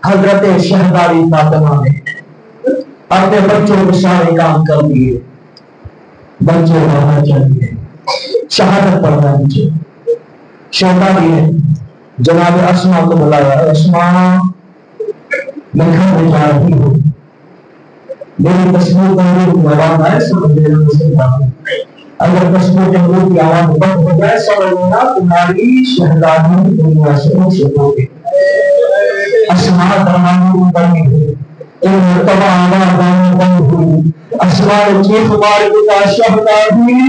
حضرت شہزادی فاطمہ نے اپنے بچوں کے سارے کام کر دیے، بچے باہر چل گئے، شہادت پڑھنا مجھے۔ شہزادی نے جناب اسما کو بلایا، اسما میں گھر میں جا رہی ہوں، میری تصویر تحریر کی آواز آئے سمجھ لینا مسلمان، اگر تصویر تحریر کی آواز بند ہو جائے سمجھ لینا تمہاری شہزادی دنیا سے رخصت ہو گئی۔ اسما درمیان بنی ہوئی، ایک مرتبہ آواز بند ہوئی، اسما نے چیخ مار کے کہا شہزادی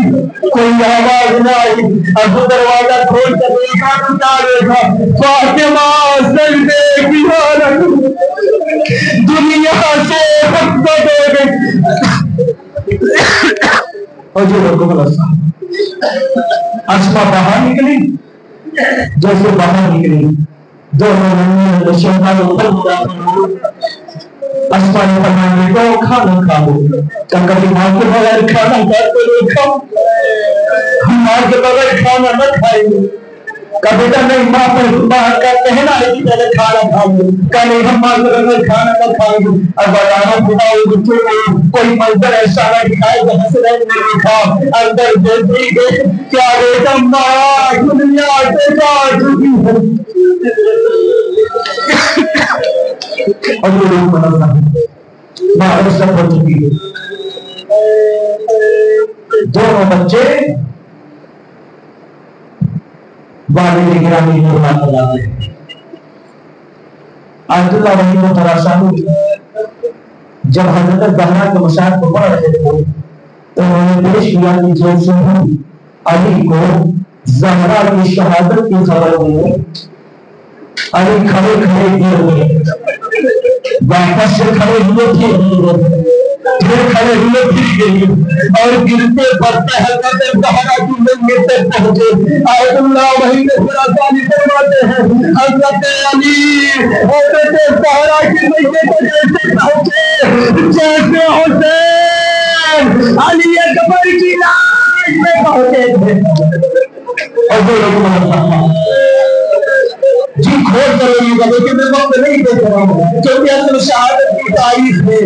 کوئی آواز نہ آئی، اب دروازہ کھول کر دیکھا تو کیا دیکھا، فاطمہ سجدے کی حالت، دنیا سے رخصت ہو گئی۔ اسما باہر نکلی، جیسے باہر نکلی دونوں اسما نے فرمایا بیٹو کھانا کھاؤ، کبھی ماں کے بغیر کھانا کھاتے نہیں کھاؤ، ہم ماں کے بغیر کھانا نہ کھائیں گے۔ کبھی تو نہیں، ماں کا کہنا ہے کہ پہلے کھانا کھاؤ گے، کہ نہیں ہم ماں کے بغیر کھانا نہ کھائیں گے۔ اب بتانا بتاؤ بچوں کو کوئی منظر ایسا نہ دکھائے جہاں سے نہیں دیکھا، اندر دیکھی گئے کیا بیٹا ماں دنیا سے جا چکی ہے۔ اور یہ لوگ بدلنا ماں رخصت ہو چکی ہے، دونوں بچے والد گرامی نعمت اللہ ہیں۔ عبداللہ رحمہ اللہ تعالیٰ جب حضرت زہرا کے مشاہد کو پڑھ رہے تھے تو انہوں نے پیش کیا کہ جیسے ہم علی کو زہرا کی شہادت کی خبر ہوئی، علی کھڑے کھڑے گر گئے، واپس سے کھڑے ہوئے پھر کھڑے ہوئے پھر گئے اور گرتے پڑتے حضرت زہرا کی منزل تک پہنچے۔ آیت اللہ وحی میں خراسانی فرماتے ہیں حضرت علی حضرت زہرا کی منزل تک ایسے پہنچے جیسے حسین علی اکبر کی لاش میں پہنچے تھے۔ اور وہ لوگ جی کھول کر رہی گا، لیکن میں وقت نہیں دیکھ رہا ہوں کیونکہ اصل شہادت کی تاریخ ہے،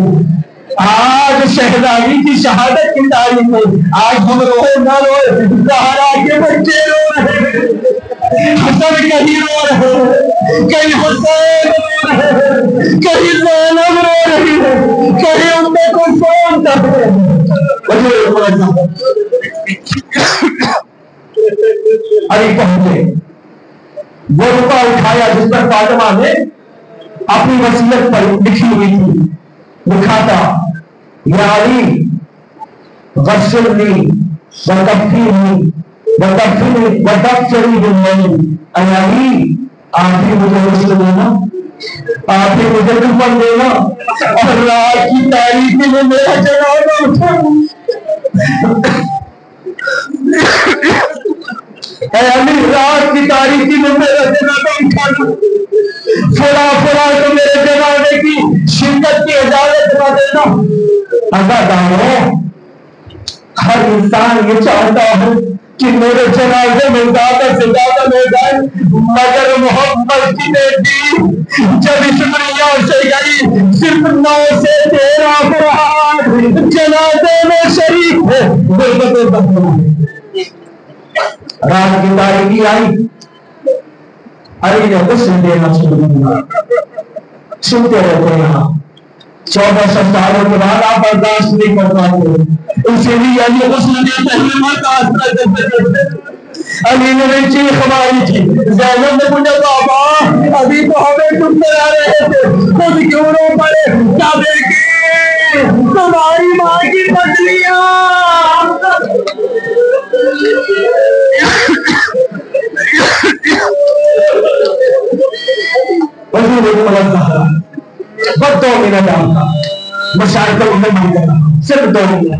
آج شہزادی کی شہادت کی تاریخ ہے۔ آج ہم روئے نہ روئے، زہرا کے بچے رو رہے ہیں، حسن کہیں رو رہے ہیں، کہیں حسین رو رہے ہیں، کہیں زینب رو رہی ہے، کہیں ام کلثوم تک ہے۔ علی پہنچے، وہ رکا اٹھایا جس پر فاطمہ نے اپنی وصیت پر لکھی ہوئی تھی، لکھا تھا یا علی غسلنی وکفنی وتغفرنی باللیل، اے علی آپ ہی مجھے غسل دینا، آپ ہی مجھے کفن دینا، اور رات کی تاریکی میں میرا جنازہ اٹھانا، اے علی رات کی تاریکی میں میرا جنازہ اٹھانا، فلا تو میرے جنازے کی شرکت کی اجازت نہ دینا۔ عزاداروں، ہر انسان یہ چاہتا ہے کہ میرے جنازے میں زیادہ سے زیادہ لے جائے، مگر محمد کی بیٹی جب اس دنیا سے گئی صرف 9 سے 13 افراد جنازے میں شریک ہے۔ رات کی تاریکی آئی، علی نے غسل دینا شروع کیا، سنتے رہتے یہاں 1400 سالوں کے بعد آپ برداشت نہیں کر پاتے، اسی لیے علی غسل دیتے ہوئے برداشت نہ کرتے تھے۔ علی نے چیخ ماری تھی، زینب نے مجھے بابا ابھی تو ہمیں تم کرا رہے تھے، خود کیوں رو پڑے؟ کیا دیکھی تمہاری ماں کی پتلیاں، بس 2 منٹ آپ کا مشاہد کو انہیں مل جانا، صرف 2 منٹ۔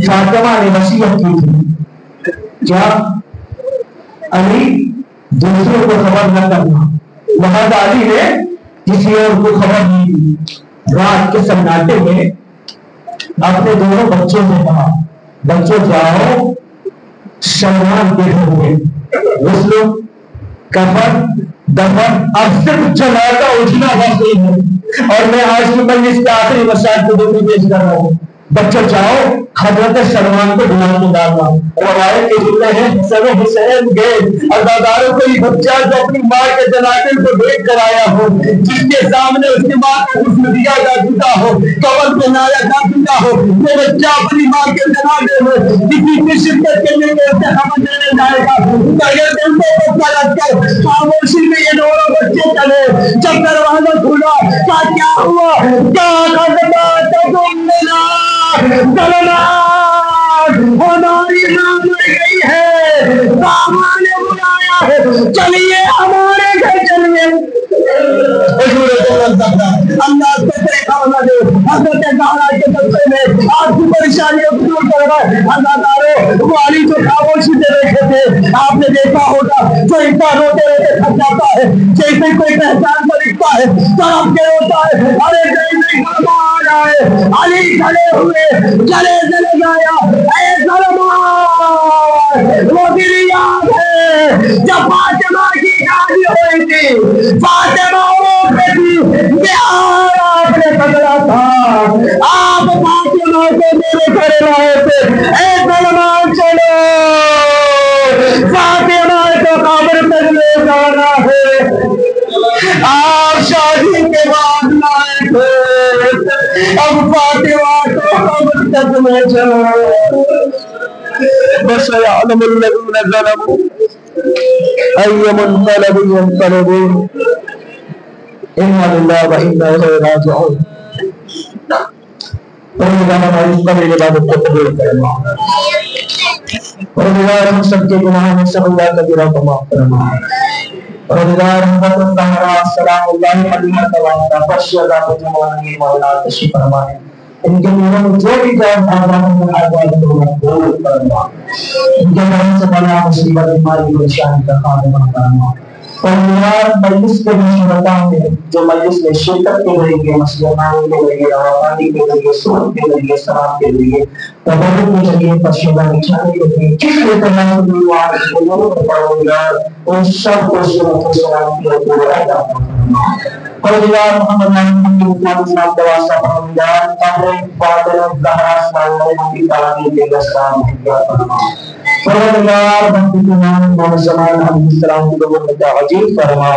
فاطمہ نے وصیت کی تھی کیا؟ علی دوسروں کو خبر نہ کرنا، لہذا علی نے کسی اور کو خبر نہیں دی۔ رات کے سناٹے میں اپنے دونوں بچوں سے کہا بچوں جاؤ سلمان دیکھو گے، غسل کفن دفن، اب صرف جنازہ اٹھنا باقی ہے، اور میں آج کی مجلس کے آخری مسائل کو پیش کر رہا ہوں۔ بچوں جاؤ حضرت سلمان کو دھیان میں ڈالنا، روایت کے جملے ہیں حسن و حسین گئے، عزاداروں کو یہ بچہ جو اپنی ماں کے جنازے کو دیکھ کر آیا ہو، جس کے سامنے اس کی ماں کو غسل دیا جا چکا ہو، کفن پہنایا جا چکا ہو، وہ بچہ اپنی ماں کے جنازے میں کسی کی شرکت کرنے کے استحقاق دینے جائے گا، اگر دل کو پکا رکھ کر خاموشی میں یہ دونوں بچے چلے، جب دروازہ کھلا کیا ہوا؟ کیا ہماری ماں مر گئی ہے، بابا نے بلایا ہے، چلیے ہمارے گھر چلیے۔ اللہ کو دیکھا ہونا دے، حضرت زہرا کے بچے میں آپ کی پریشانیوں کو دور کر رہا ہے۔ عزاداروں، وہ علی جو خاموشی سے بیٹھے تھے، آپ نے دیکھا ہوگا جو انسان روتے روتے تھک جاتا ہے، جیسے کوئی پہچان پر لکھتا ہے تڑپ کے روتا ہے، ارے جیسے سلمان آئے، علی کھڑے ہوئے گلے سے لگایا، اے سلمان وہ دن یاد ہے جب فاطمہ کی شادی ہوئی تھی، فاطمہ وہ تھی بہار آپ نے پکڑا تھا، آپ فاطمہ کو میرے گھر لائے تھے، اے سلمان چلو فاطمہ کو قبر تک لے جانا ہے، آپ شادی کے بعد لائے تھے، اب فاطمہ کو قبر تک لے جاؤ۔ وسيعلم الذين ظلموا أي منقلب ينقلبون إنا لله وإنا إليه راجعون۔ پروردگار ہماری قبر عبادت کو قبول فرما، پروردگار ہم سب کے گناہوں میں صغیرہ کبیرہ کو معاف فرما، پروردگار حضرت الزہرا سلام اللہ علیہا تواسطہ فرشیدہ بجمعانی مولا تشریف فرمائے، ان کے منہ میں جو بھی جان آزاد حاجات کو مقبول فرما، ان کے مرحم سے بلا مصیبت بیماری پریشانی کا خاتمہ فرما، پروردگار مجلس کے شرکا میں جو مجلس میں شرکت کے ذریعے مسلمان کے ذریعے روحانی کے ذریعے سنت کے ذریعے سلام کے ذریعے تبرک کے ذریعے فرشیدہ نشانی کے ذریعے کس لیے تمام دعا پروردگار ان سب کو سنت و سلام کی حضور عطا فرما، پروردگار محمد محمد اسلام دواسا پروردگار قبر فاطمہ زہرا سلام علیہ کی تعلیم کے دستان عطا فرما، پروردگار بندی کے نام محمد زمان علیہ السلام کی قبر میں تعجیل فرما،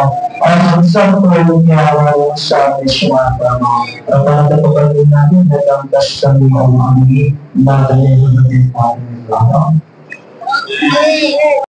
اور ہم سب کو ان کے آواز شاہ میں شمار فرما، ربنا تقبل منا انک انت السمیع العلیم، لا الہ الا انت